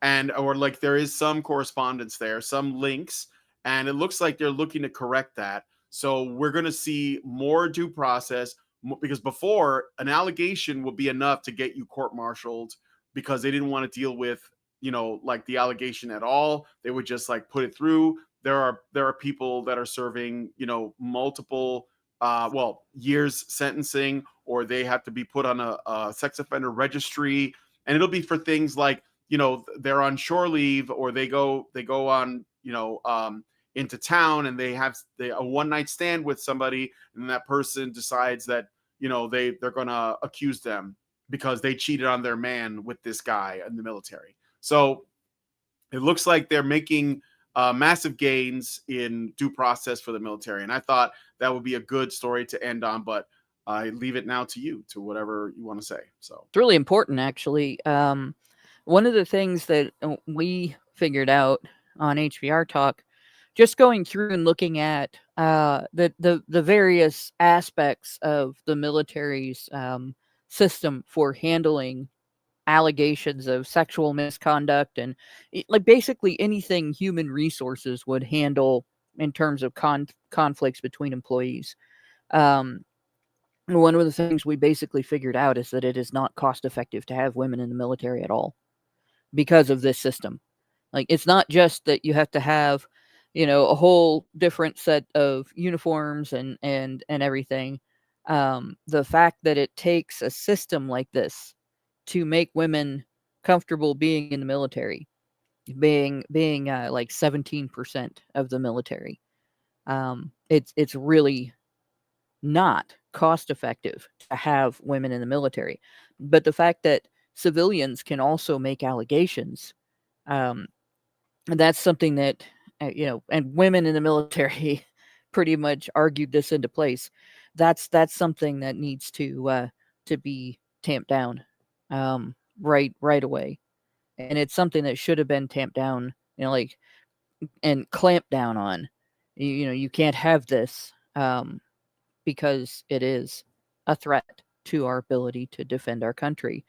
or like there is some correspondence there, some links, and it looks like they're looking to correct that. So we're going to see more due process, because before, an allegation would be enough to get you court-martialed because they didn't want to deal with, like the allegation at all. They would just like put it through. There are people that are serving, multiple years sentencing, or they have to be put on a sex offender registry, and it'll be for things like, they're on shore leave, or they go on, into town and they have a one night stand with somebody, and that person decides that they're gonna accuse them because they cheated on their man with this guy in the military. So it looks like they're making massive gains in due process for the military, and I thought that would be a good story to end on. But I leave it now to you, to whatever you want to say. So It's really important, actually. One of the things that we figured out on HBR Talk, just going through and looking at the various aspects of the military's system for handling allegations of sexual misconduct and like basically anything human resources would handle in terms of conflicts between employees. Um, One of the things we basically figured out is that it is not cost effective to have women in the military at all because of this system. Like, it's not just that you have to have, a whole different set of uniforms and everything. The fact that it takes a system like this to make women comfortable being in the military, being like 17% of the military. It's really not cost effective to have women in the military. But the fact that civilians can also make allegations, and that's something that, and women in the military pretty much argued this into place. That's something that needs to be tamped down right away. And it's something that should have been tamped down, like, and clamped down on. You can't have this because it is a threat to our ability to defend our country.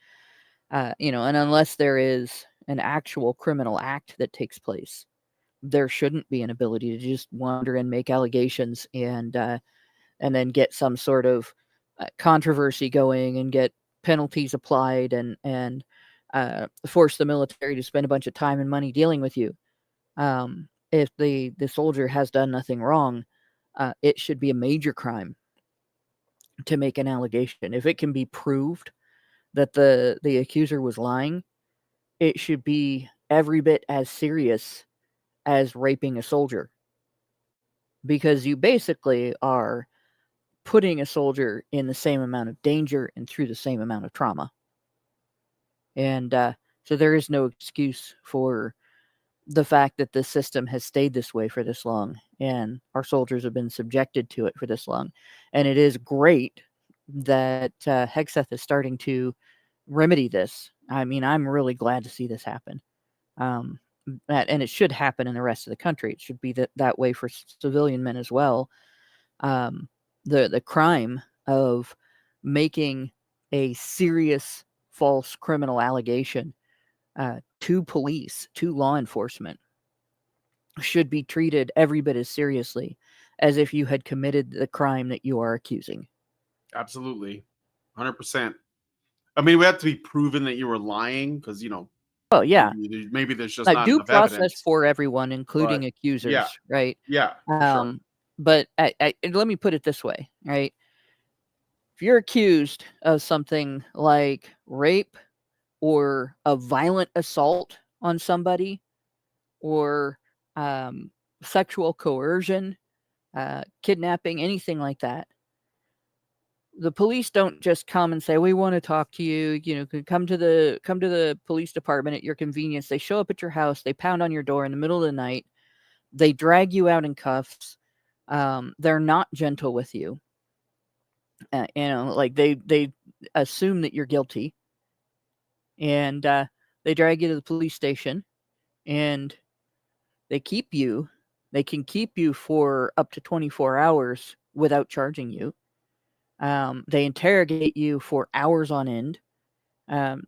And unless there is an actual criminal act that takes place, there shouldn't be an ability to just wander and make allegations and then get some sort of controversy going and get penalties applied and force the military to spend a bunch of time and money dealing with you. If the soldier has done nothing wrong, it should be a major crime to make an allegation. If it can be proved that the accuser was lying, it should be every bit as serious as raping a soldier, because you basically are putting a soldier in the same amount of danger and through the same amount of trauma. And so there is no excuse for the fact that the system has stayed this way for this long and our soldiers have been subjected to it for this long. And it is great that Hegseth is starting to remedy this. I mean, I'm really glad to see this happen. And it should happen in the rest of the country. It should be that way for civilian men as well. The crime of making a serious false criminal allegation to police, to law enforcement, should be treated every bit as seriously as if you had committed the crime that you are accusing. absolutely, 100%. I mean, we have to be proven that you were lying because Oh yeah, maybe there's just like not due enough process evidence. for everyone, including But accusers, yeah, right? yeah, for sure. But let me put it this way, right? If you're accused of something like rape or a violent assault on somebody or sexual coercion, kidnapping, anything like that, the police don't just come and say, "We want to talk to you. Come to the police department at your convenience." They show up at your house. They pound on your door in the middle of the night. They drag you out in cuffs. They're not gentle with you. Like they assume that you're guilty, and they drag you to the police station, and they keep you. They can keep you for up to 24 hours without charging you. They interrogate you for hours on end.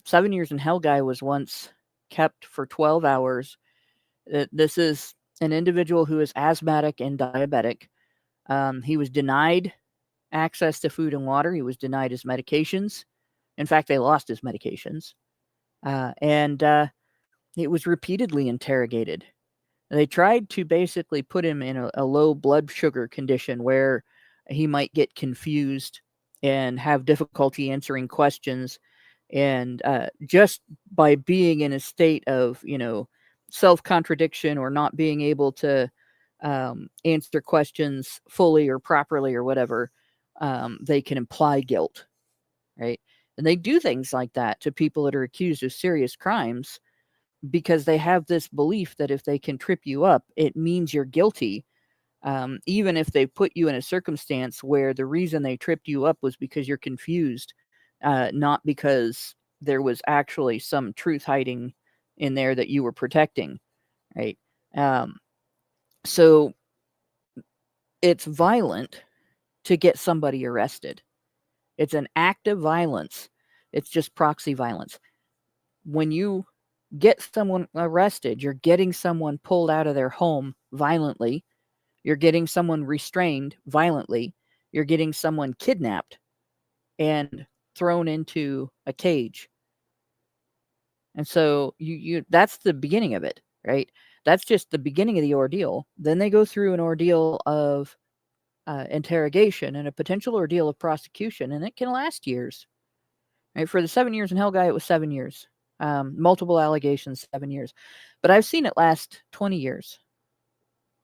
7 Years in Hell guy was once kept for 12 hours. This is an individual who is asthmatic and diabetic. He was denied access to food and water. He was denied his medications. In fact, they lost his medications. And it was repeatedly interrogated. They tried to basically put him in a low blood sugar condition where he might get confused and have difficulty answering questions. And just by being in a state of, self-contradiction or not being able to answer questions fully or properly or whatever, they can imply guilt, right? And they do things like that to people that are accused of serious crimes because they have this belief that if they can trip you up, it means you're guilty. Even if they put you in a circumstance where the reason they tripped you up was because you're confused, not because there was actually some truth hiding in there that you were protecting, right? So it's violent to get somebody arrested. It's an act of violence. It's just proxy violence. When you get someone arrested, you're getting someone pulled out of their home violently. You're getting someone restrained violently. You're getting someone kidnapped and thrown into a cage. And so you that's the beginning of it, right? That's just the beginning of the ordeal. Then they go through an ordeal of interrogation and a potential ordeal of prosecution, and it can last years. Right? For the 7 years in Hellguy, it was 7 years. Multiple allegations, 7 years. But I've seen it last 20 years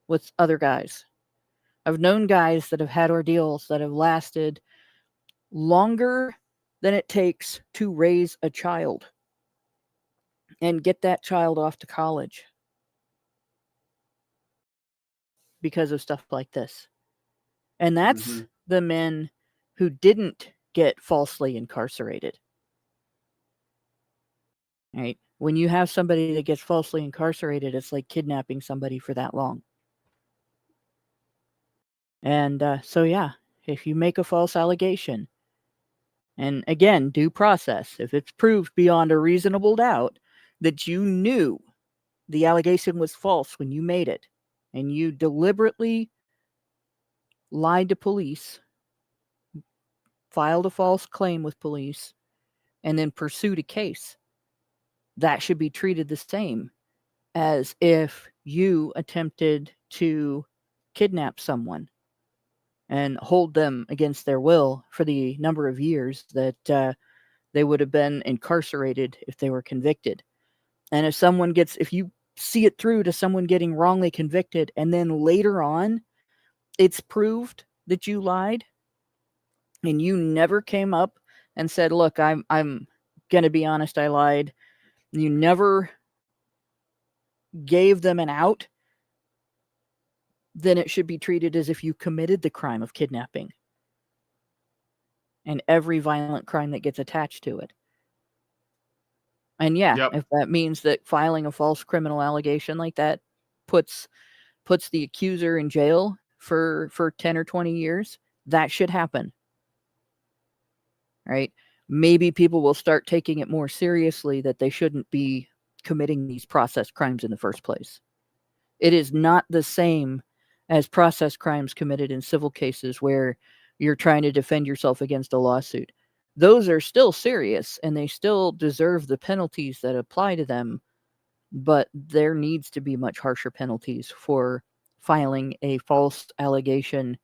with other guys. I've known guys that have had ordeals that have lasted longer than it takes to raise a child and get that child off to college because of stuff like this. And that's the men who didn't get falsely incarcerated. Right? When you have somebody that gets falsely incarcerated, it's like kidnapping somebody for that long. And so, yeah, if you make a false allegation, and again, due process, if it's proved beyond a reasonable doubt that you knew the allegation was false when you made it, and you deliberately lied to police, filed a false claim with police, and then pursued a case, that should be treated the same as if you attempted to kidnap someone and hold them against their will for the number of years that they would have been incarcerated if they were convicted. And if you see it through to someone getting wrongly convicted and then later on it's proved that you lied and you never came up and said, look, I'm going to be honest, I lied. You never gave them an out, then it should be treated as if you committed the crime of kidnapping and every violent crime that gets attached to it. And yeah, if that means that filing a false criminal allegation like that puts the accuser in jail for 10 or 20 years, that should happen. Right? Maybe people will start taking it more seriously that they shouldn't be committing these process crimes in the first place. It is not the same as process crimes committed in civil cases where you're trying to defend yourself against a lawsuit. Those are still serious and they still deserve the penalties that apply to them, but there needs to be much harsher penalties for filing a false allegation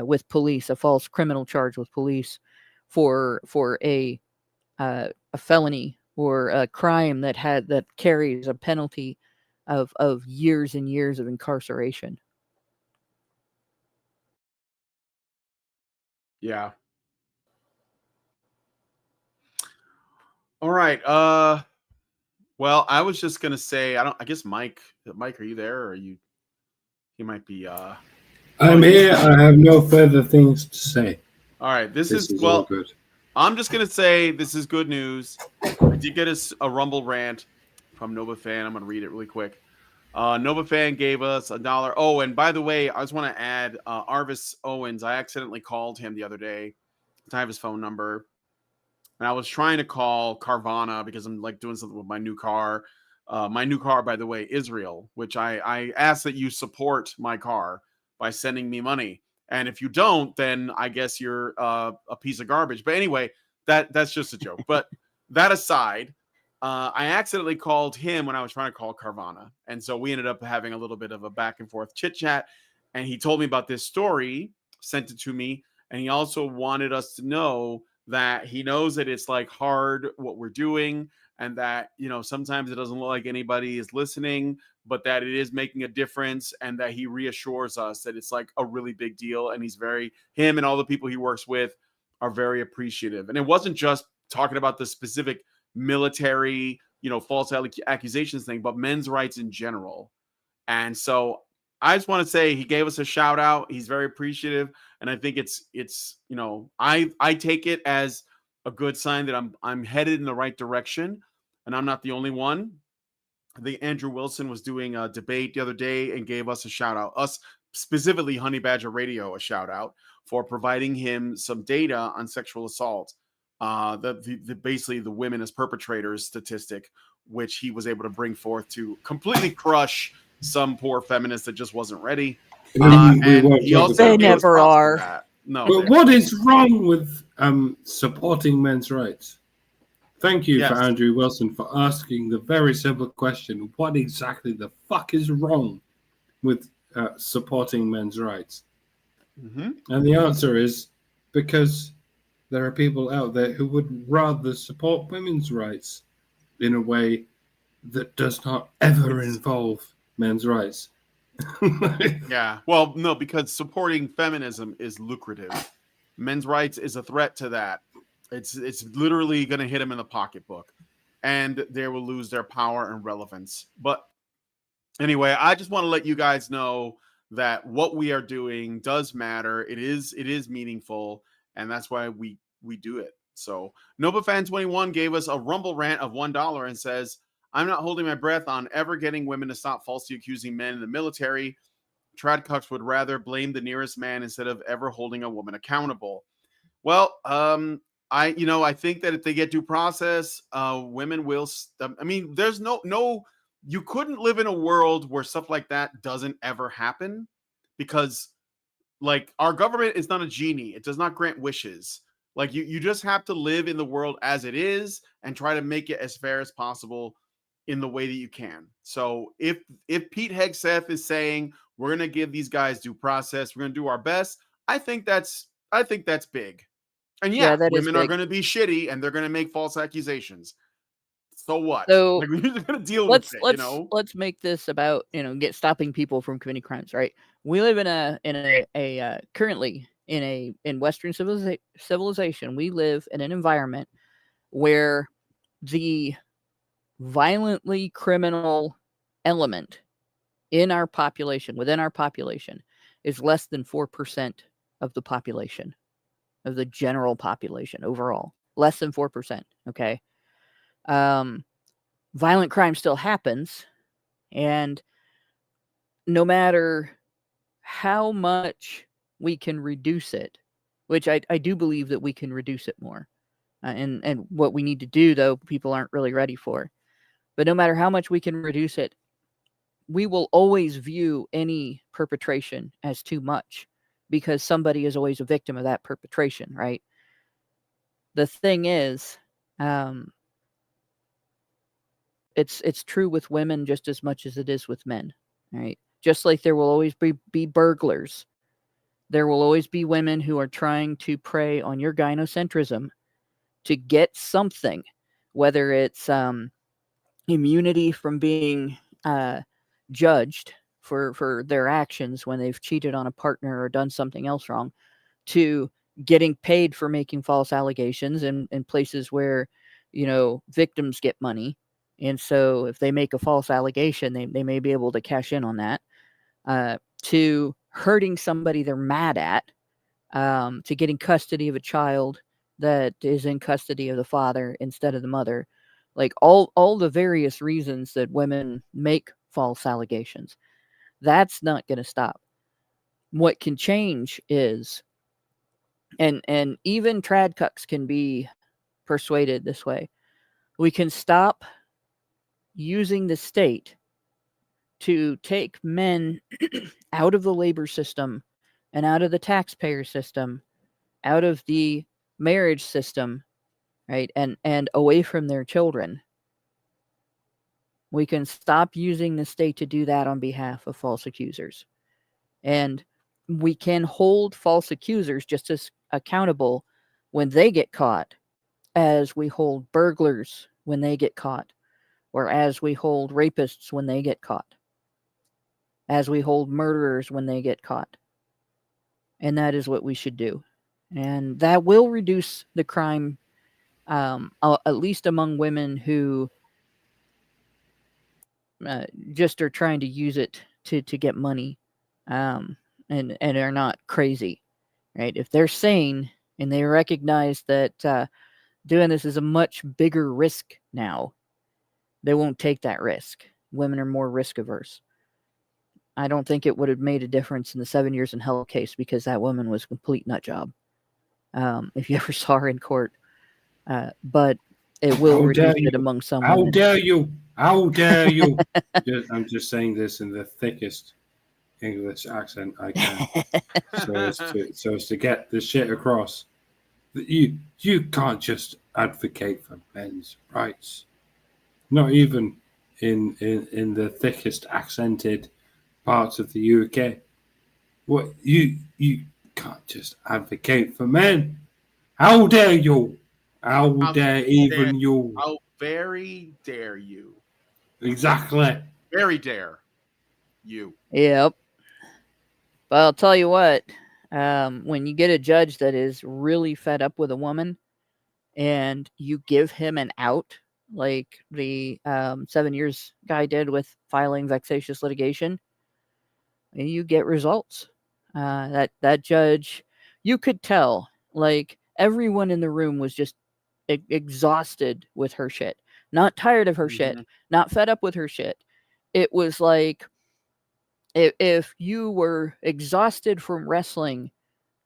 with police, a false criminal charge with police for a felony or a crime that carries a penalty of years and years of incarceration. Yeah. All right. Well, I was just gonna say, I guess Mike, are you there? Or you might be I'm here. I have no further things to say. All right. This is all good. I'm just gonna say this is good news. I did get a Rumble rant from Nova Fan. I'm gonna read it really quick. Nova Fan gave us $1. Oh, and by the way, I just want to add Arvis Owens. I accidentally called him the other day. I have his phone number. And I was trying to call Carvana because I'm like doing something with my new car. My new car, by the way, Israel, which I ask that you support my car by sending me money. And if you don't, then I guess you're a piece of garbage. But anyway, that's just a joke. But that aside, I accidentally called him when I was trying to call Carvana. And so we ended up having a little bit of a back and forth chit chat. And he told me about this story, sent it to me. And he also wanted us to know that he knows that it's like hard what we're doing and that, sometimes it doesn't look like anybody is listening, but that it is making a difference, and that he reassures us that it's like a really big deal, and him and all the people he works with are very appreciative. And it wasn't just talking about the specific military, false accusations thing, but men's rights in general. And so I just want to say he gave us a shout out. He's very appreciative, and I think I take it as a good sign that I'm headed in the right direction, and I'm not the only one. I think Andrew Wilson was doing a debate the other day and gave us a shout out, us specifically Honey Badger Radio, a shout out for providing him some data on sexual assault, basically the women as perpetrators statistic, which he was able to bring forth to completely crush some poor feminist that just wasn't ready. And he also they never are. No, but what is wrong with supporting men's rights? Thank you for Andrew Wilson for asking the very simple question: what exactly the fuck is wrong with supporting men's rights? Mm-hmm. And the answer is because there are people out there who would rather support women's rights in a way that does not ever involve men's rights. Yeah. Well, no, because supporting feminism is lucrative. Men's rights is a threat to that. It's literally going to hit them in the pocketbook, and they will lose their power and relevance. But anyway, I just want to let you guys know that what we are doing does matter. It is meaningful, and that's why we do it. So NovaFan21 gave us a Rumble rant of $1 and says, "I'm not holding my breath on ever getting women to stop falsely accusing men in the military. Tradcucks would rather blame the nearest man instead of ever holding a woman accountable." Well, I think that if they get due process, women will. There's no. You couldn't live in a world where stuff like that doesn't ever happen, because, like, our government is not a genie. It does not grant wishes. Like, you just have to live in the world as it is and try to make it as fair as possible in the way that you can. So if Pete Hegseth is saying we're going to give these guys due process, we're going to do our best, I think that's big. And women are going to be shitty and they're going to make false accusations. So what? So like, we're just going to deal with it. Let's make this about stopping people from committing crimes, right? We live in currently in Western civilization. We live in an environment where the violently criminal element within our population, is less than 4% of the population, of the general population overall. Less than 4%. Okay. Violent crime still happens, and no matter how much we can reduce it, which I do believe that we can reduce it more, and what we need to do, though, people aren't really ready for. But no matter how much we can reduce it, we will always view any perpetration as too much, because somebody is always a victim of that perpetration, right? The thing is, it's true with women just as much as it is with men, right? Just like there will always be burglars, there will always be women who are trying to prey on your gynocentrism to get something, whether it's immunity from being judged for their actions when they've cheated on a partner or done something else wrong, to getting paid for making false allegations in places where victims get money. And so if they make a false allegation, they may be able to cash in on that, to hurting somebody they're mad at, to getting custody of a child that is in custody of the father instead of the mother. Like all the various reasons that women make false allegations. That's not going to stop. What can change is, and even tradcucks can be persuaded this way, we can stop using the state to take men out of the labor system and out of the taxpayer system, out of the marriage system, right, and away from their children. We can stop using the state to do that on behalf of false accusers. And we can hold false accusers just as accountable when they get caught as we hold burglars when they get caught, or as we hold rapists when they get caught, as we hold murderers when they get caught. And that is what we should do. And that will reduce the crime, at least among women who just are trying to use it to get money, and are not crazy, right? If they're sane and they recognize that doing this is a much bigger risk now, they won't take that risk. Women are more risk averse. I don't think it would have made a difference in the 7 years in hell case, because that woman was a complete nut job. If you ever saw her in court, but it will reduce it among some How women. dare you? How dare you? I'm just saying this in the thickest English accent I can, so as to get the shit across. You can't just advocate for men's rights, not even in the thickest accented parts of the UK. What you can't just advocate for men. How dare you? How dare even you? How very dare you? Exactly. Very dare you. Yep. But I'll tell you what, when you get a judge that is really fed up with a woman and you give him an out, like the 7 years guy did with filing vexatious litigation, you get results. That judge, you could tell, like, everyone in the room was just exhausted with her shit. Not tired of her shit, not fed up with her shit. It was like, if you were exhausted from wrestling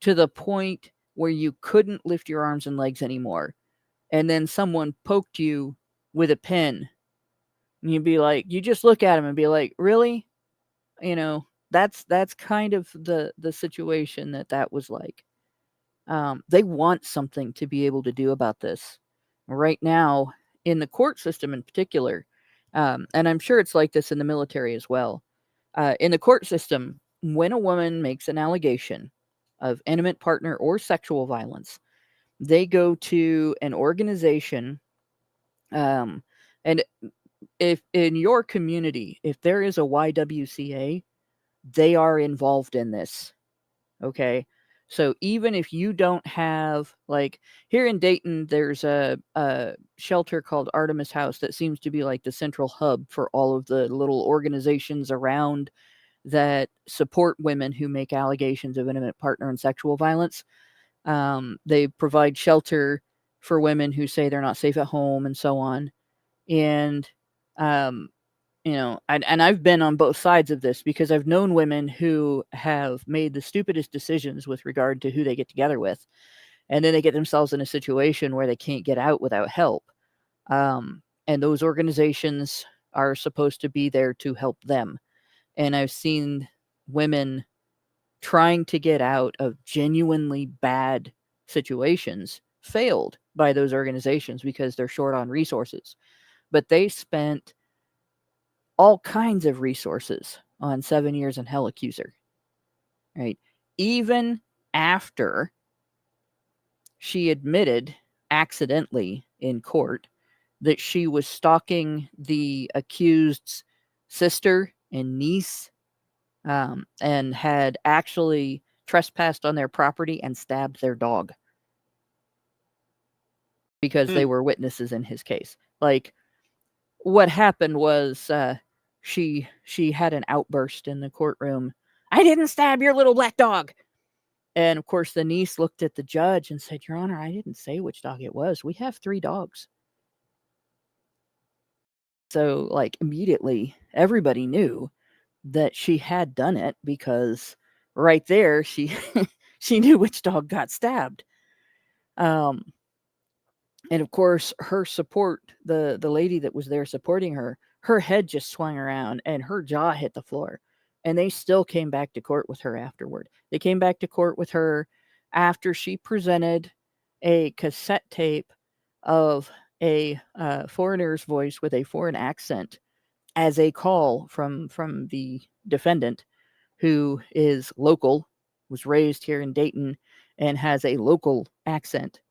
to the point where you couldn't lift your arms and legs anymore, and then someone poked you with a pin, and you'd be like, you just look at him and be like, really? You know, that's kind of the situation that was like. They want something to be able to do about this right now in the court system in particular. And I'm sure it's like this in the military as well. In the court system, when a woman makes an allegation of intimate partner or sexual violence, they go to an organization. And if in your community, if there is a YWCA, they are involved in this. Okay. So even if you don't have, like, here in Dayton, there's a shelter called Artemis House that seems to be like the central hub for all of the little organizations around that support women who make allegations of intimate partner and sexual violence. They provide shelter for women who say they're not safe at home and so on. And, and I've been on both sides of this, because I've known women who have made the stupidest decisions with regard to who they get together with. And then they get themselves in a situation where they can't get out without help. And those organizations are supposed to be there to help them. And I've seen women trying to get out of genuinely bad situations failed by those organizations because they're short on resources. But they spent all kinds of resources on 7 years in hell accuser, right? Even after she admitted accidentally in court that she was stalking the accused's sister and niece, and had actually trespassed on their property and stabbed their dog because they were witnesses in his case. Like, what happened was she had an outburst in the courtroom. I didn't stab your little black dog. And of course, the niece looked at the judge and said, Your Honor, I didn't say which dog it was. We have 3 dogs. So, like, immediately, everybody knew that she had done it, because right there, she she knew which dog got stabbed. And of course, her support, the lady that was there supporting her head just swung around and her jaw hit the floor. And they still came back to court with her afterward. They came back to court with her after she presented a cassette tape of a foreigner's voice with a foreign accent as a call from the defendant, who is local, was raised here in Dayton, and has a local accent.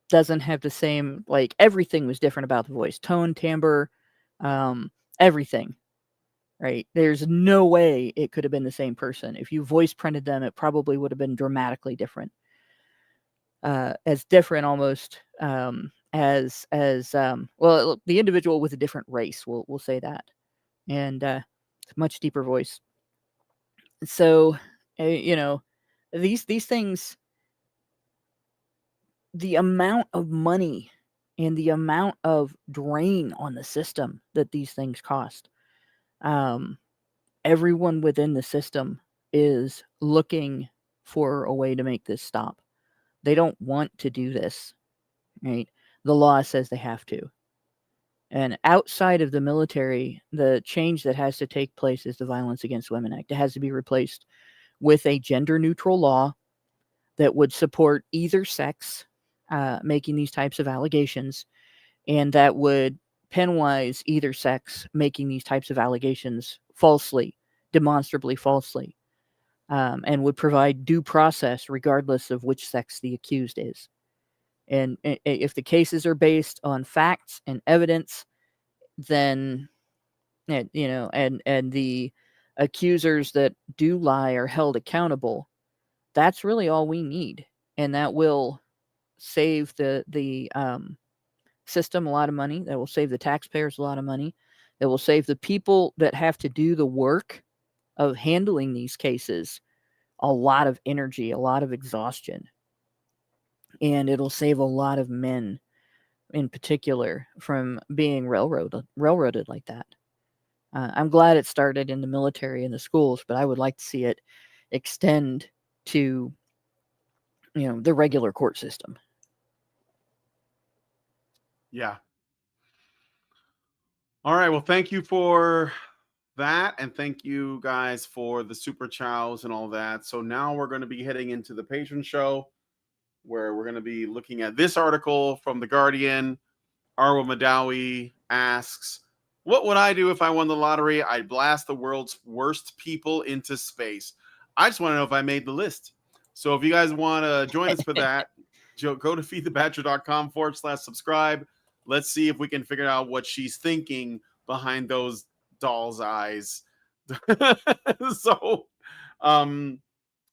doesn't have the same, like, everything was different about the voice, tone, timbre, everything, right? There's no way it could have been the same person. If you voice printed them, it probably would have been dramatically different. As different almost as well, the individual with a different race, we'll say that, and it's a much deeper voice. So, you know, these things, the amount of money and the amount of drain on the system that these things cost, everyone within the system is looking for a way to make this stop. They don't want to do this, right? The law says they have to. And outside of the military, the change that has to take place is the Violence Against Women Act. It has to be replaced with a gender-neutral law that would support either sex making these types of allegations, and that would penalize either sex making these types of allegations falsely, demonstrably falsely, and would provide due process regardless of which sex the accused is. And if the cases are based on facts and evidence, then, you know, and the accusers that do lie are held accountable, that's really all we need. And that will save the system a lot of money. That will save the taxpayers a lot of money. That will save the people that have to do the work of handling these cases a lot of energy, a lot of exhaustion. And it'll save a lot of men in particular from being railroaded like that. I'm glad it started in the military and the schools, but I would like to see it extend to, you know, the regular court system. Yeah. All right. Well, thank you for that. And thank you guys for the super chows and all that. So now we're going to be heading into the patron show, where we're going to be looking at this article from The Guardian. Arwa Madawi asks, what would I do if I won the lottery? I'd blast the world's worst people into space. I just want to know if I made the list. So if you guys want to join us for that, go to feedthebadger.com/subscribe. Let's see if we can figure out what she's thinking behind those doll's eyes. So,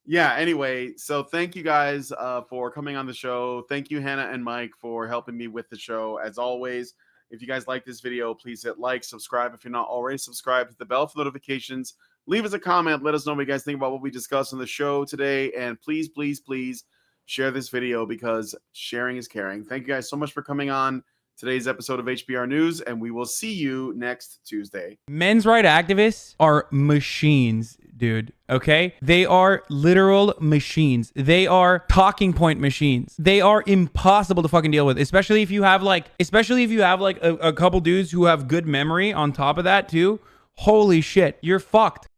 yeah, anyway, so thank you guys for coming on the show. Thank you, Hannah and Mike, for helping me with the show. As always, if you guys like this video, please hit like, subscribe if you're not already subscribed, hit the bell for notifications, leave us a comment, let us know what you guys think about what we discussed on the show today, and please, please, please share this video because sharing is caring. Thank you guys so much for coming on today's episode of HBR News, and we will see you next Tuesday. Men's rights activists are machines, dude. Okay? They are literal machines. They are talking point machines. They are impossible to fucking deal with, especially if you have like a couple dudes who have good memory on top of that too. Holy shit, you're fucked.